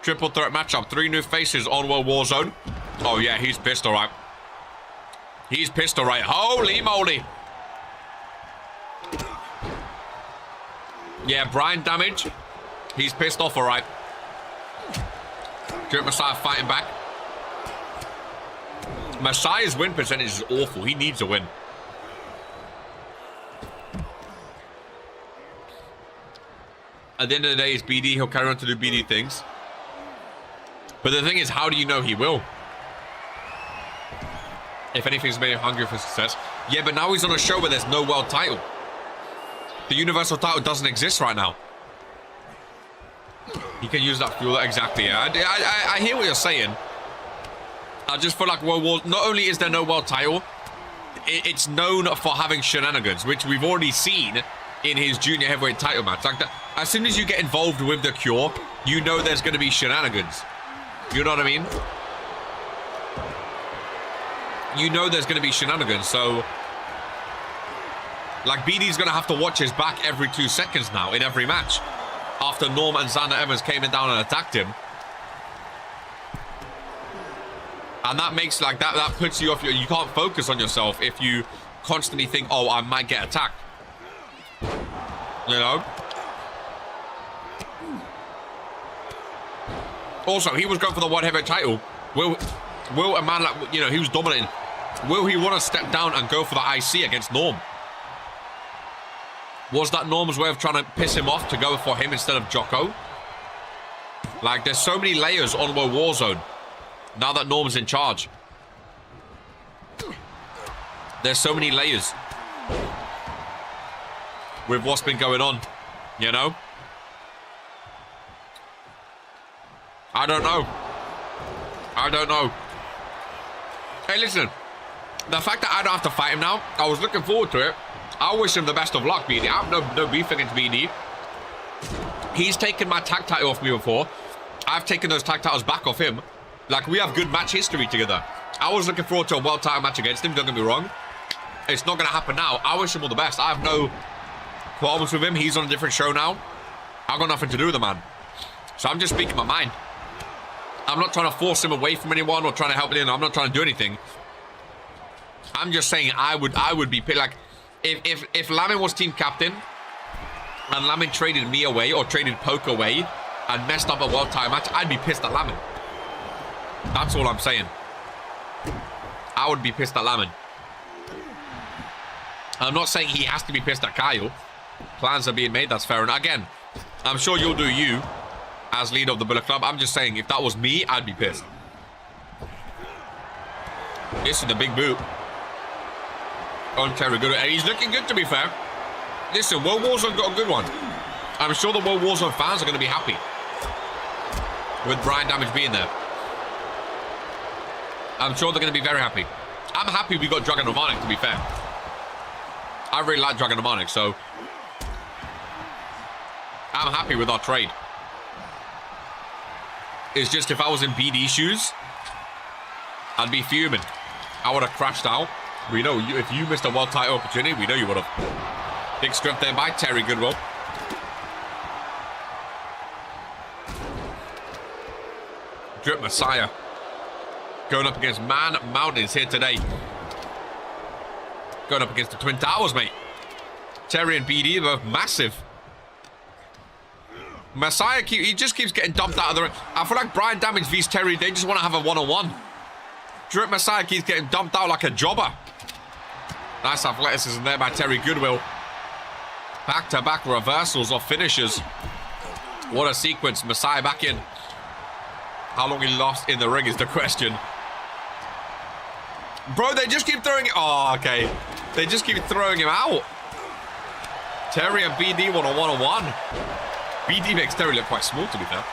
Triple threat matchup. 3 new faces on World Warzone. Oh yeah, he's pissed, alright. He's pissed, alright. Holy moly. Yeah, Brian Damage. He's pissed off, alright. Drip Messiah fighting back. Messiah's win percentage is awful. He needs a win. At the end of the day, it's BD. He'll carry on to do BD things. But the thing is, how do you know he will? If anything's made him hungry for success. Yeah, but now he's on a show where there's no world title. The Universal title doesn't exist right now. He can use that fuel. Exactly, yeah. I hear what you're saying. I just feel like World War... Not only is there no world title, it's known for having shenanigans, which we've already seen in his junior heavyweight title match. Like that, as soon as you get involved with the Cure, you know there's going to be shenanigans. You know what I mean? You know there's going to be shenanigans, so... Like, BD's going to have to watch his back every 2 seconds now in every match. After Norm and Xander Evans came in down and attacked him. And that makes, like, that puts you off your... You can't focus on yourself if you constantly think, oh, I might get attacked. You know? Also, he was going for the World Heavyweight title. Will a man like, you know, he was dominating. Will he want to step down and go for the IC against Norm? Was that Norm's way of trying to piss him off to go for him instead of Jocko? Like, there's so many layers on World Warzone now that Norm's in charge. There's so many layers with what's been going on, you know? I don't know. I don't know. Hey, listen. The fact that I don't have to fight him now, I was looking forward to it. I wish him the best of luck, BD. I have no beef against BD. He's taken my tag title off me before. I've taken those tag titles back off him. Like, we have good match history together. I was looking forward to a world title match against him, don't get me wrong. It's not going to happen now. I wish him all the best. I have no problems with him. He's on a different show now. I've got nothing to do with the man. So I'm just speaking my mind. I'm not trying to force him away from anyone or trying to help him. I'm not trying to do anything. I'm just saying I would be like, if Lamin was team captain and Lamin traded me away or traded Poke away and messed up a world title match, I'd be pissed at Lamin. That's all I'm saying. I would be pissed at Lamin. I'm not saying he has to be pissed at Kyle. Plans are being made, that's fair enough. Again, I'm sure you'll do you as leader of the Bullet Club. I'm just saying, if that was me, I'd be pissed. This is the big boot on Terry Goodwill, and he's looking good, to be fair. Listen, World Warzone got a good one. I'm sure the World Warzone fans are going to be happy with Brian Damage being there. I'm sure they're going to be very happy. I'm happy we got Dragon Romanic, to be fair. I really like Dragon Romanic, so I'm happy with our trade. It's just if I was in BD shoes, I'd be fuming. I would have crashed out. We know if you missed a world title opportunity, we know you would have. Big scrub there by Terry Goodwill. Drip Messiah going up against Man Mountains here today. Going up against the Twin Towers, mate. Terry and BD are both massive. Messiah, he just keeps getting dumped out of the ring. I feel like Brian Damage vs Terry, they just want to have a one-on-one. Drip Messiah keeps getting dumped out like a jobber. Nice athleticism there by Terry Goodwill. Back-to-back reversals or finishes. What a sequence. Messiah back in. How long he lost in the ring is the question. Bro, they just keep throwing it. Oh, okay. They just keep throwing him out. Terry and BD want a one-on-one. BD makes Terry look quite small, to be fair.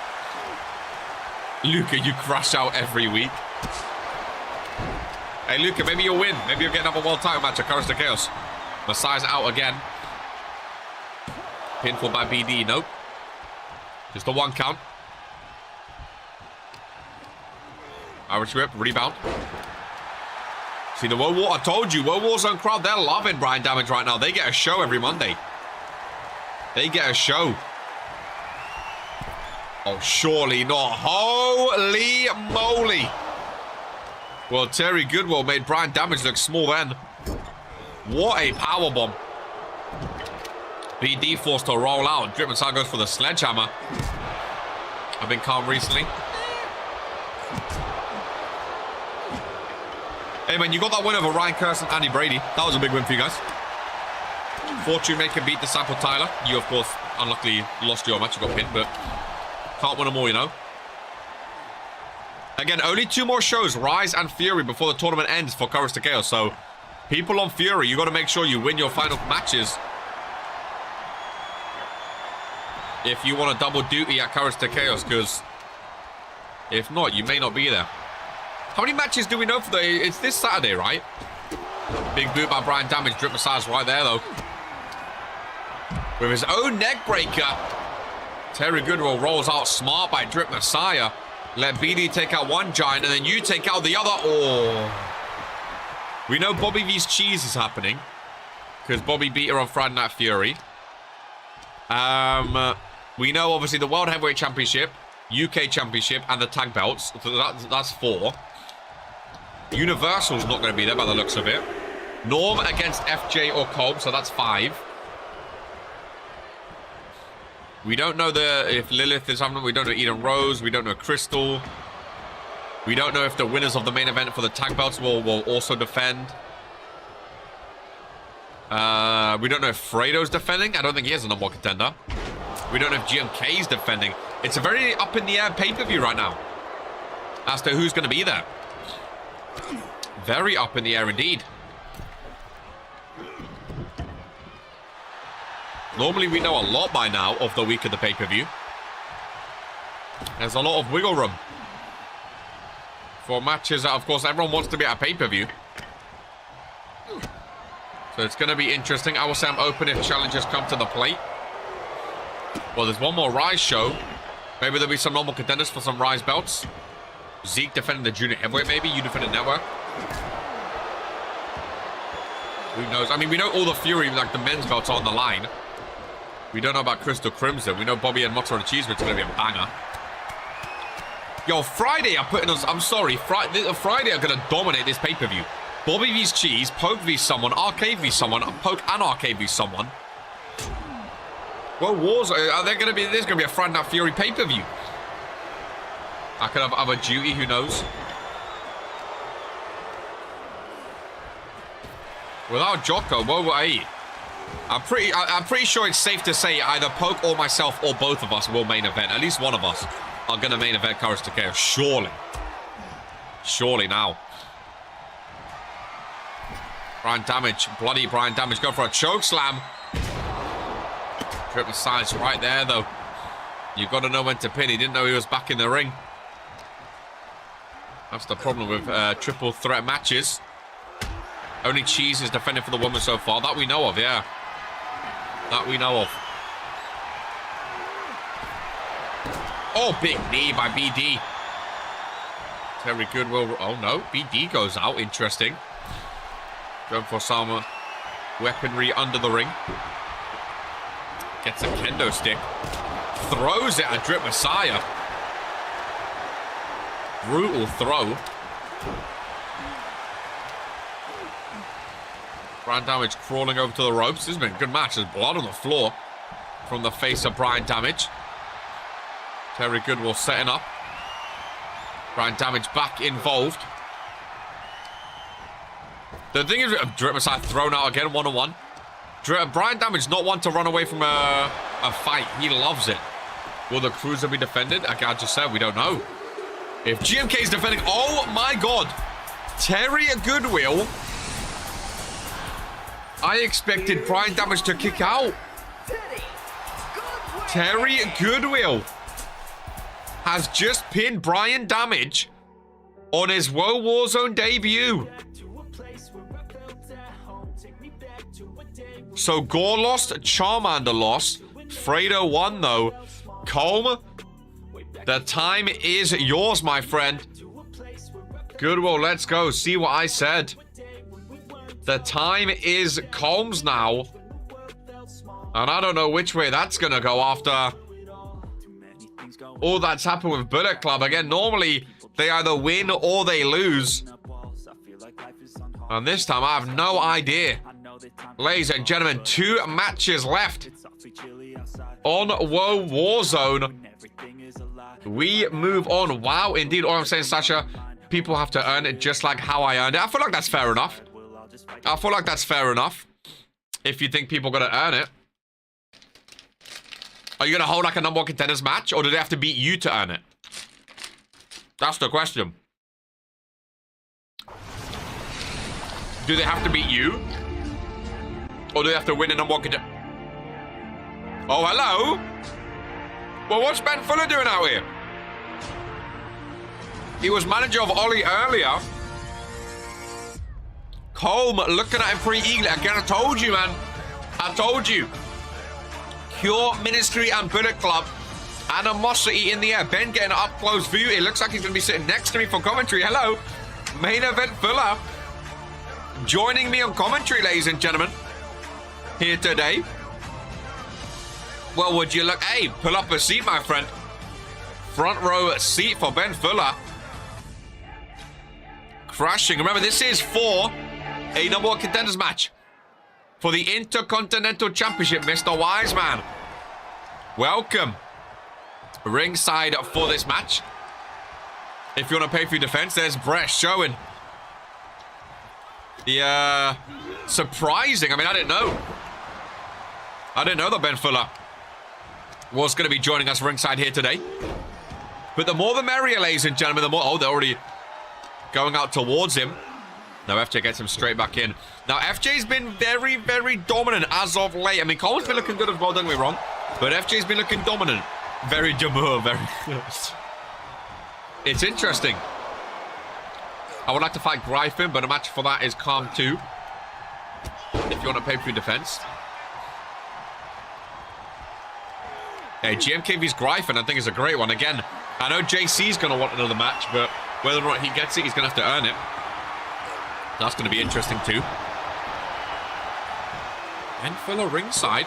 Luca, you crash out every week. Hey, Luca, maybe you'll win. Maybe you'll get another world title match at Courage to Chaos. Messiah's out again. Pinfall by BD. Nope. Just a one count. Irish whip. Rebound. See the Woah, I told you. Warzone crowd, they're loving Brian Damage right now. They get a show every Monday. They get a show. Oh, surely not. Holy moly. Well, Terry Goodwill made Brian Damage look small then. What a powerbomb. BD forced to roll out. Drip Messiah goes for the sledgehammer. I've been calm recently. Hey, man, you got that win over Ryan Curse and Andy Brady. That was a big win for you guys. Fortune Maker beat Disciple Tyler. You, of course, unluckily lost your match. You got pinned, but can't win them all, you know. Again, only 2 more shows, Rise and Fury, before the tournament ends for Courage to Chaos. So, people on Fury, you got to make sure you win your final matches if you want a double duty at Courage to Chaos, because if not, you may not be there. How many matches do we know for the... It's this Saturday, right? Big boot by Brian Damage. Drip Messiah's right there, though. With his own neck breaker. Terry Goodwill rolls out smart by Drip Messiah. Let BD take out one giant, and then you take out the other. Oh. We know Bobby vs. Cheese is happening, because Bobby beat her on Friday Night Fury. We know, obviously, the World Heavyweight Championship, UK Championship, and the tag belts. So that's 4. Universal's not going to be there by the looks of it. Norm against FJ or Colt, so that's 5. We don't know if Lilith is happening. We don't know Eden Rose. We don't know Crystal. We don't know if the winners of the main event for the tag belts will also defend. We don't know if Fredo's defending. I don't think he is a number 1 contender. We don't know if GMK's defending. It's a very up in the air pay-per-view right now as to who's going to be there. Very up in the air indeed. Normally we know a lot by now of the week of the pay-per-view. There's a lot of wiggle room for matches that, of course, everyone wants to be at a pay-per-view. So it's going to be interesting. I will say I'm open if challengers come to the plate. Well, there's one more Rise show. Maybe there'll be some normal contenders for some Rise belts. Zeke defending the junior heavyweight, maybe. You defending Network. Who knows? I mean, we know all the Fury, like the men's belts are on the line. We don't know about Crystal Crimson. We know Bobby and Mozzarella Cheese, which is going to be a banger. Yo, Friday are putting us... I'm sorry. Friday are going to dominate this pay-per-view. Bobby vs. Cheese, Poke vs. someone, Arcade vs. someone, Poke and Arcade vs. someone. Well, Warzone... Are there going to be... There's going to be a Friday Night Fury pay-per-view. I could have other duty, who knows? Without Jocko, well, hey, I'm pretty sure it's safe to say either Poke or myself or both of us will main event. At least one of us are going to main event Courage to Chaos. Surely. Surely now. Brian Damage. Bloody Brian Damage. Go for a choke slam. Triple sides right there, though. You've got to know when to pin. He didn't know he was back in the ring. That's the problem with triple threat matches. Only Cheese is defending for the woman so far. That we know of, yeah. That we know of. Oh, big knee by BD. Terry Goodwill. Oh, no. BD goes out. Interesting. Going for some weaponry under the ring. Gets a kendo stick. Throws it at Drip Messiah. Brutal throw. Brian Damage crawling over to the ropes. This has been a good match. There's blood on the floor from the face of Brian Damage. Terry Goodwill setting up. Brian Damage back involved. The thing is, Drip Messiah thrown out again, one-on-one. Brian Damage not one to run away from a fight. He loves it. Will the Cruiser be defended? Like I just said, we don't know. If GMK is defending... Oh, my God. Terry Goodwill. I expected Brian Damage to kick out. Terry Goodwill has just pinned Brian Damage on his Woah Warzone debut. So Gore lost, Charmander lost. Fredo won, though. Colm, the time is yours, my friend. Goodwill, let's go. See what I said. The time is Colm's now. And I don't know which way that's going to go after all that's happened with Bullet Club. Again, normally they either win or they lose. And this time I have no idea. Ladies and gentlemen, 2 matches left on Woah Warzone. We move on. Wow, indeed. All I'm saying, Sasha, people have to earn it just like how I earned it. I feel like that's fair enough. I feel like that's fair enough. If you think people got to earn it. Are you going to hold like a number 1 contenders match? Or do they have to beat you to earn it? That's the question. Do they have to beat you? Or do they have to win a number 1 contender? Oh, hello? Well, what's Ben Fuller doing out here? He was manager of Ollie earlier. Colm looking at him pretty eagerly. Again, I told you, man. I told you. Cure Ministry and Bullet Club. Animosity in the air. Ben getting an up-close view. It looks like he's going to be sitting next to me for commentary. Hello. Main event Fuller. Joining me on commentary, ladies and gentlemen. Here today. Well, would you look? Hey, pull up a seat, my friend. Front row seat for Ben Fuller. Crashing. Remember, this is for a number 1 contenders match. For the Intercontinental Championship, Mr. Wiseman. Welcome. Ringside for this match. If you want to pay for your defense, there's Brett showing. The, surprising. I mean, I didn't know. I didn't know that Ben Fuller was going to be joining us ringside here today. But the more the merrier, ladies and gentlemen. The more... Oh, they're already going out towards him. Now, FJ gets him straight back in. Now, FJ's been very, very dominant as of late. I mean, Cole's been looking good as well, don't get me wrong. But FJ's been looking dominant. Very demure, very... It's interesting. I would like to fight Gryphon, but a match for that is Calm 2. If you want to pay for your defense. Hey, GMK vs Gryphon, I think is a great one. Again, I know JC's going to want another match, but whether or not he gets it, he's going to have to earn it. That's going to be interesting too. Ben Fuller ringside.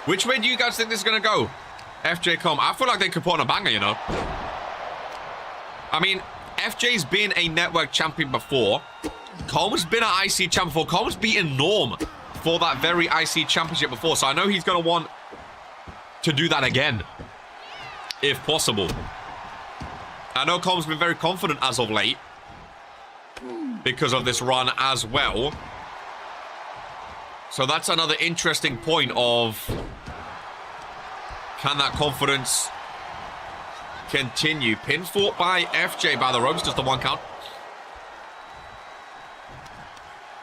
Which way do you guys think this is going to go? FJ Com. I feel like they could put on a banger, you know. I mean, FJ's been a network champion before. Cole's been an IC champion before. Cole's beaten Norm for that very IC championship before. So I know he's going to want to do that again, if possible. I know Cole's been very confident as of late because of this run as well. So that's another interesting point of, can that confidence continue? Pin fought by FJ by the ropes, just the 1 count.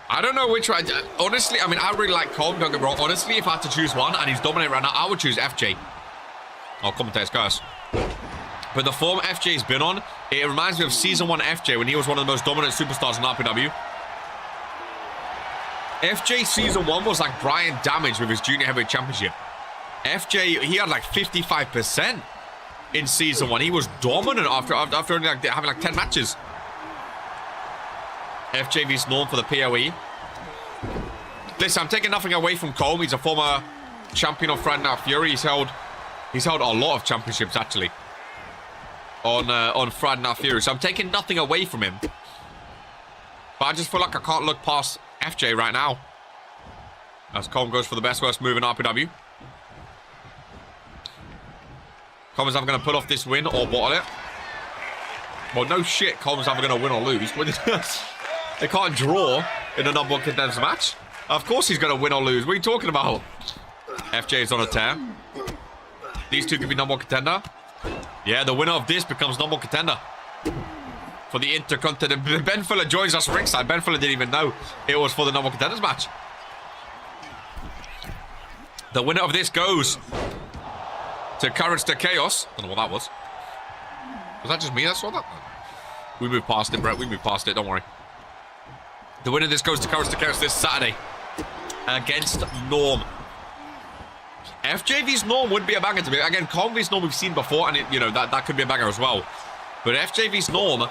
I don't know which one. Honestly, I mean, I really like Colt, don't get me wrong. Honestly, if I had to choose one and he's dominating right now, I would choose FJ. I'll commentate, guys. But the form FJ's been on, it reminds me of Season 1 FJ when he was one of the most dominant superstars in RPW. FJ Season 1 was like Brian Damage with his Junior Heavyweight Championship. FJ, he had like 55%. in Season 1. He was dominant after only like, having like 10 matches. FJV's known for the PoE. Listen, I'm taking nothing away from Colt. He's a former champion of Friday Night Fury. He's held a lot of championships, actually, on Friday Night Fury. So I'm taking nothing away from him. But I just feel like I can't look past FJ right now. As Colt goes for the best worst move in RPW. Colt is either going to pull off this win or bottle it. Well, no shit. Colt is either going to win or lose. They can't draw in a number one contenders match. Of course he's going to win or lose. What are you talking about? FJ is on a tear. These two could be number one contender. Yeah, the winner of this becomes number one contender. For the Intercontinental. Ben Fuller joins us ringside. Ben Fuller didn't even know it was for the number one contenders match. The winner of this goes to Courage to Chaos. I don't know what that was. Was that just me that saw that? We moved past it, Brett. We moved past it. Don't worry. The winner of this goes to Courage to Chaos this Saturday against Norm. FJV's Norm would be a banger to me. Again, Convy's Norm we've seen before, and you know that could be a banger as well. But FJV's Norm,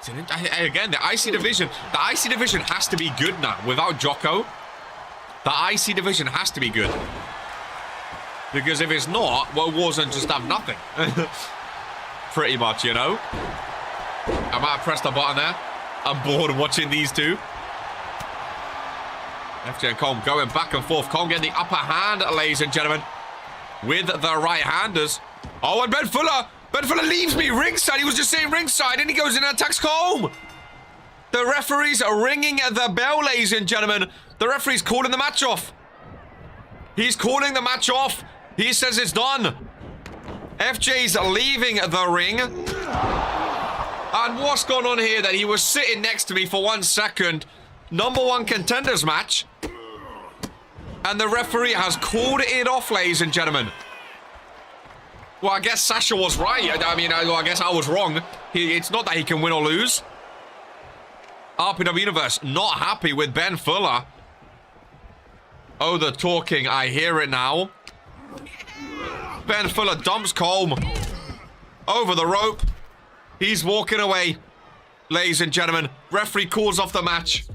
again, the IC division has to be good now. Without Jocko, the IC division has to be good. Because if it's not, well, Warzone just have nothing. Pretty much, you know. I might have pressed the button there. I'm bored watching these two. FJ and Colt going back and forth. Colt getting the upper hand, ladies and gentlemen, with the right-handers. Oh, and Ben Fuller leaves me ringside. He was just saying ringside, and he goes in and attacks Colt. The referees are ringing the bell, ladies and gentlemen. The referee's calling the match off. He's calling the match off. He says it's done. FJ's leaving the ring. And what's going on here? That he was sitting next to me for 1 second. Number one contenders match. And the referee has called it off, ladies and gentlemen. Well, I guess Sasha was right. I mean, I guess I was wrong. It's not that he can win or lose. RPW Universe not happy with Ben Fuller. Oh, the talking. I hear it now. Ben Fuller dumps Colt over the rope. He's walking away. Ladies and gentlemen, referee calls off the match.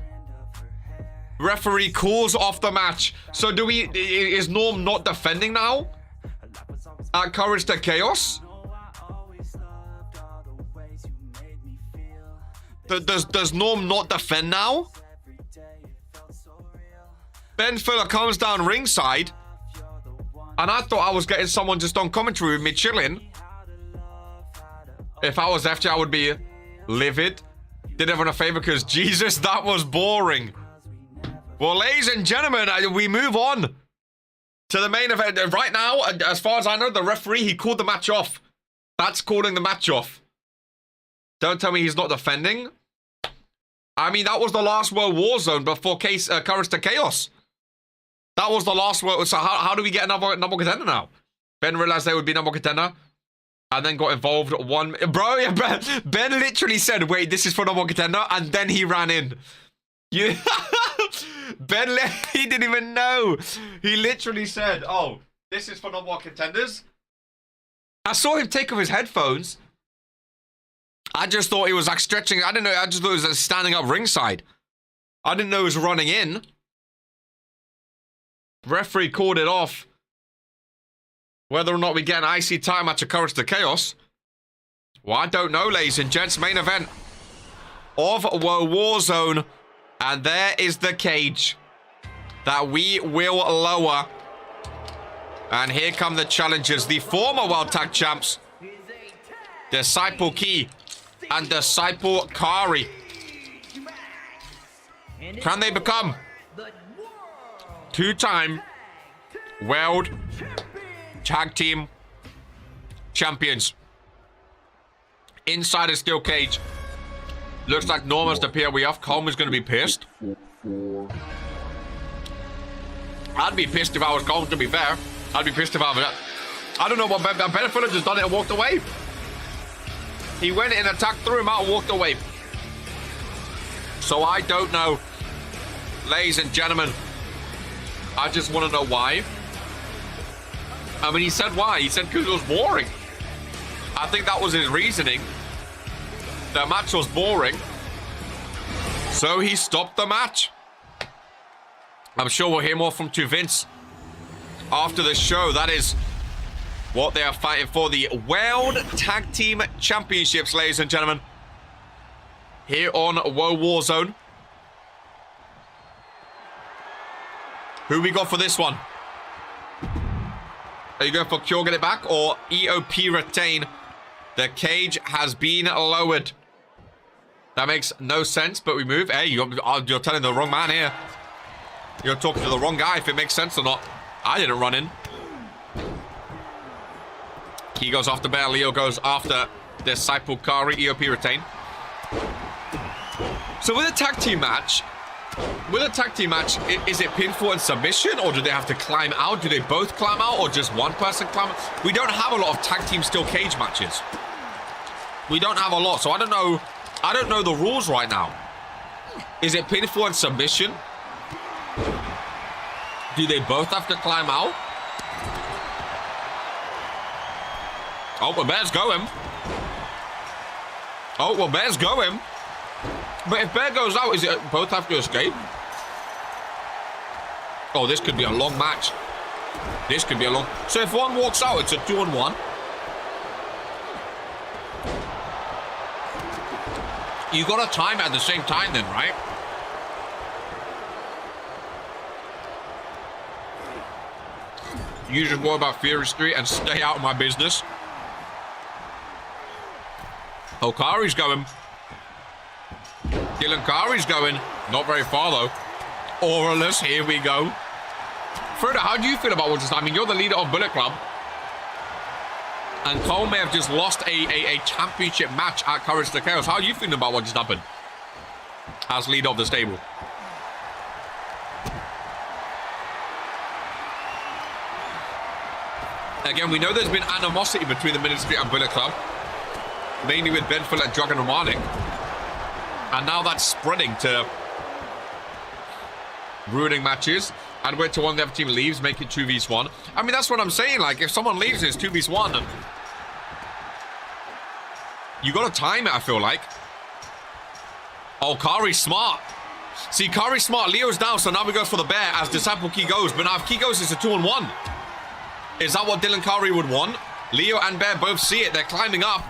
Referee calls off the match. So is Norm not defending now? At Courage to Chaos? Does Norm not defend now? Ben Fuller comes down ringside. And I thought I was getting someone just on commentary with me chilling. If I was FJ, I would be livid. Did everyone a favor because Jesus, that was boring. Well, ladies and gentlemen, we move on to the main event. Right now, as far as I know, the referee, he called the match off. That's calling the match off. Don't tell me he's not defending. I mean, that was the last World Warzone before Courage to Chaos. That was the last World. So how do we get another number contender now? Ben realized they would be number contender. And then got involved one... Bro, yeah, Ben literally said, wait, this is for number one contender. And then he ran in. You... he didn't even know. He literally said, oh, this is for number one contenders. I saw him take off his headphones. I just thought he was like stretching. I didn't know. I just thought he was standing up ringside. I didn't know he was running in. Referee called it off. Whether or not we get an IC time match of Courage to Chaos, well, I don't know, ladies and gents. Main event of Warzone. And there is the cage that we will lower. And here come the challengers. The former World Tag Champs. Disciple Key and Disciple Kari. Can they become two-time World Tag Team Champions? Inside a steel cage. Looks like Norm has to PoE off. Coleman's going to be pissed. I'd be pissed if I was Coleman, to be fair. I'd be pissed if I was... I don't know what... Ben Fuller just done it and walked away. He went in, attacked, threw him out, and walked away. So I don't know. Ladies and gentlemen, I just want to know why. I mean, he said why. He said because it was boring. I think that was his reasoning. The match was boring. So he stopped the match. I'm sure we'll hear more from Vince after the show. That is what they are fighting for. The World Tag Team Championships, ladies and gentlemen. Here on Woah Warzone. Who we got for this one? Are you going for Cure, get it back, or EOP retain? The cage has been lowered. That makes no sense, but we move. Hey, you're telling the wrong man here. You're talking to the wrong guy if it makes sense or not. I didn't run in. He goes after Bear. Leo goes after Disciple Kari. EOP retain. So with a tag team match, is it pinfall and submission, or do they have to climb out? Do they both climb out, or just one person climb out? We don't have a lot of tag team steel cage matches. We don't have a lot, so I don't know the rules right now. Is it pinfall and submission? Do they both have to climb out? Oh, well, Bear's going. Oh, well, Bear's going. But if Bear goes out, is it both have to escape? Oh, this could be a long match. This could be a long... So if one walks out, it's a 2-on-1. You got to time it at the same time then, right? You just worry about Fury Street and stay out of my business. Hokari's going. Dylan Kari's going. Not very far, though. Auralus, here we go. Fredo, how do you feel about what just happened? I mean, you're the leader of Bullet Club. And Cole may have just lost a championship match at Courage to Chaos. How are you feeling about what just happened? As leader of the stable. Again, we know there's been animosity between the Ministry and Bullet Club. Mainly with Benfield and Dragon Romanik. And now that's spreading to ruining matches. And wait till one of the other team leaves, make it 2v1. I mean, that's what I'm saying. Like, if someone leaves, it's 2v1. You got to time it, I feel like. Oh, Kari's smart. See, Kari's smart. Leo's down, so now we go for the Bear as Disciple Key goes. But now if Key goes, it's a 2-on-1. Is that what Dylan Kari would want? Leo and Bear both see it. They're climbing up.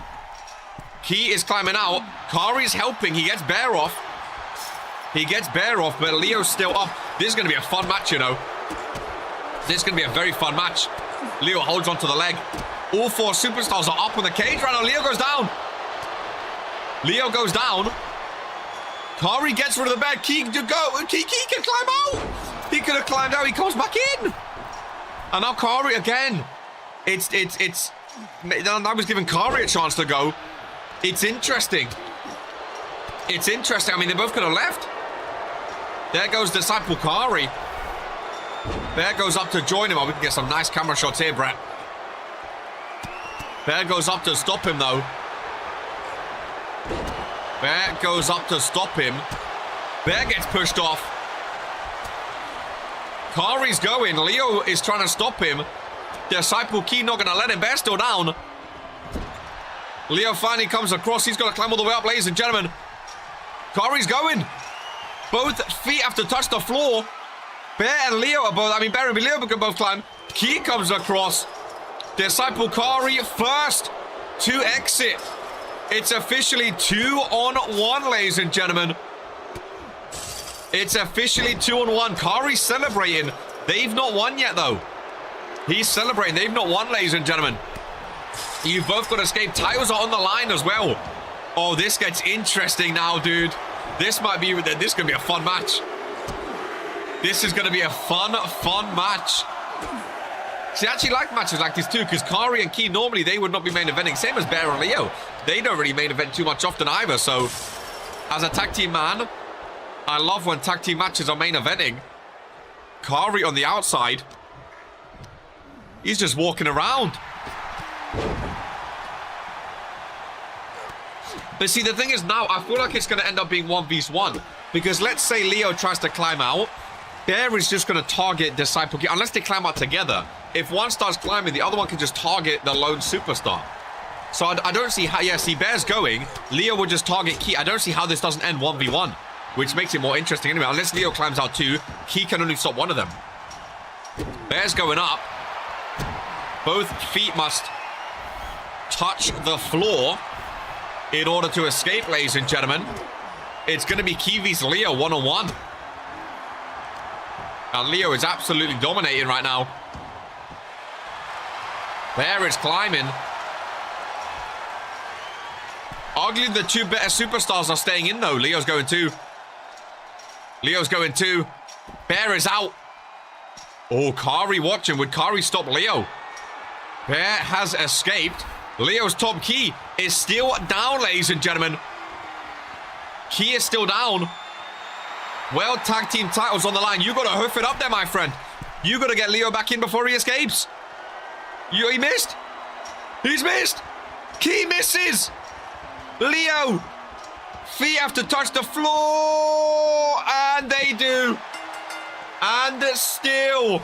Key is climbing out. Kari's helping. He gets Bear off. He gets Bear off, but Leo's still up. This is going to be a fun match, you know. This is going to be a very fun match. Leo holds onto the leg. All four superstars are up on the cage right now. Leo goes down. Leo goes down. Kari gets rid of the Bear. Key to go. Key can climb out. He could have climbed out. He comes back in. And now Kari again. Now he's giving Kari a chance to go. It's interesting. It's interesting. I mean, they both could have left. There goes Disciple Kari. Bear goes up to join him. Oh, we can get some nice camera shots here, Brett. Bear goes up to stop him, though. Bear goes up to stop him. Bear gets pushed off. Kari's going. Leo is trying to stop him. Disciple Key not going to let him. Bear still down. Leo finally comes across. He's got to climb all the way up, ladies and gentlemen. Kari's going. Both feet have to touch the floor. Bear and Leo are both... I mean, Bear and Leo can both climb. Key comes across. Disciple Kari first to exit. It's officially 2-on-1, ladies and gentlemen. It's officially 2-on-1. Kari's celebrating. They've not won yet, though. He's celebrating. They've not won, ladies and gentlemen. You've both got to escape. Titles are on the line as well. Oh, this gets interesting now, dude. This is going to be a fun match. This is going to be a fun match. See, I actually like matches like this too, because Kari and Key, normally they would not be main eventing. Same as Bear and Leo. They don't really main event too much often either. So, as a tag team man, I love when tag team matches are main eventing. Kari on the outside. He's just walking around. But see, the thing is now, I feel like it's going to end up being 1v1. Because let's say Leo tries to climb out. Bear is just going to target Disciple Key. Unless they climb out together. if one starts climbing, the other one can just target the lone superstar. So I don't see how... Yeah, see, Bear's going. Leo would just target Key. I don't see how this doesn't end 1v1, which makes it more interesting anyway. Unless Leo climbs out too, Key can only stop one of them. Bear's going up. Both feet must touch the floor in order to escape, ladies and gentlemen. It's going to be Key vs Leo one-on-one. And Leo is absolutely dominating right now. Bear is climbing. Arguably, the two better superstars are staying in, though. Leo's going too. Leo's going too. Bear is out. Oh, Kari watching. Would Kari stop Leo? Bear has escaped. Leo's top Key is still down, ladies and gentlemen. Key is still down. Well, tag team titles on the line. You got to hoof it up there, my friend. You got to get Leo back in before he escapes. He missed. He's missed. Key misses. Leo. Feet have to touch the floor. And they do. And still.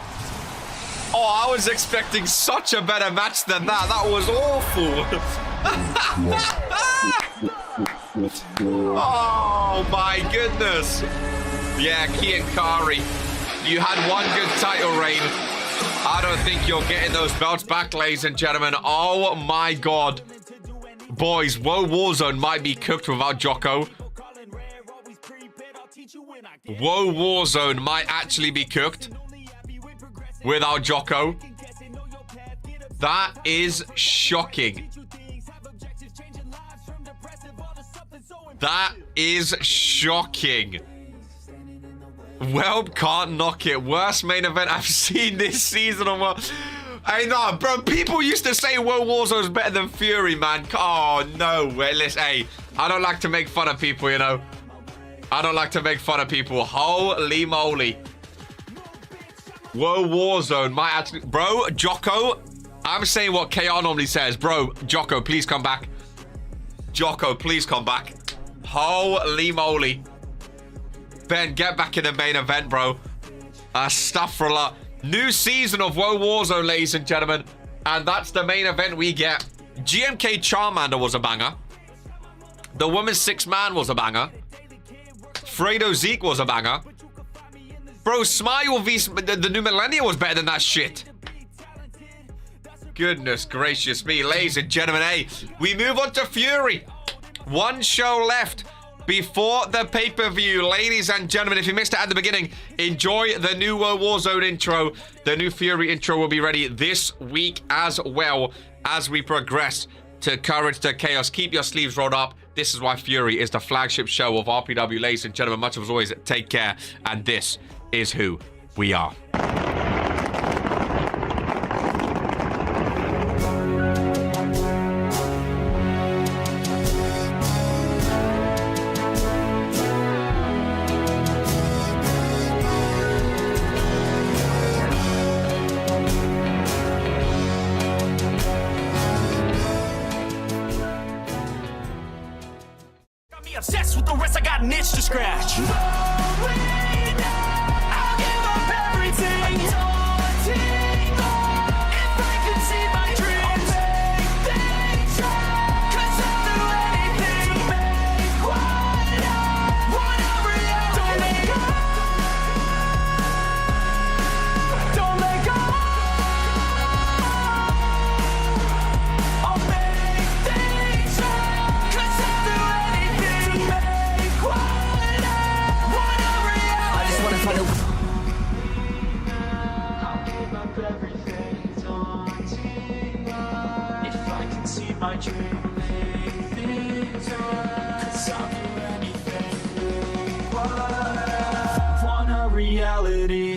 Oh, I was expecting such a better match than that. That was awful. Oh, my goodness. Yeah, Key and Kari. You had one good title reign. I don't think you're getting those belts back, ladies and gentlemen. Oh, my God. Boys, Woah Warzone might be cooked without Jocko. Woah Warzone might actually be cooked without Jocko. That is shocking. That is shocking. Well, can't knock it. Worst main event I've seen this season. Hey, no, bro. People used to say Woah Warzone is better than Fury, man. Oh, no. Listen, hey, I don't like to make fun of people, you know. I don't like to make fun of people. Holy moly. Woah Warzone might actually... Bro, Jocko, I'm saying what KR normally says. Bro, Jocko, please come back. Jocko, please come back. Holy moly. Ben, get back in the main event, bro. Stuff for a lot. New season of Woah Warzone, ladies and gentlemen. And that's the main event we get. GMK Charmander was a banger. The women's 6-man was a banger. Fredo Zeke was a banger. Bro, Smile vs the new Millennia was better than that shit. Goodness gracious me, ladies and gentlemen. Hey, we move on to Fury. One show left before the pay-per-view. Ladies and gentlemen, if you missed it at the beginning, enjoy the new Woah Warzone intro. The new Fury intro will be ready this week as well as we progress to Courage to Chaos. Keep your sleeves rolled up. This is why Fury is the flagship show of RPW. Ladies and gentlemen, much as always, take care. And this is who we are. Obsessed with the rest, I got an itch to scratch. I'll give up everything. If I could see my dreams, I'll make things right. 'Cause I'll do anything to make what I want a reality. Don't let go. Don't let go. I'll make things right. 'Cause I'll do anything. My dream, make things right. 'Cause I'll do anything. What I want a reality.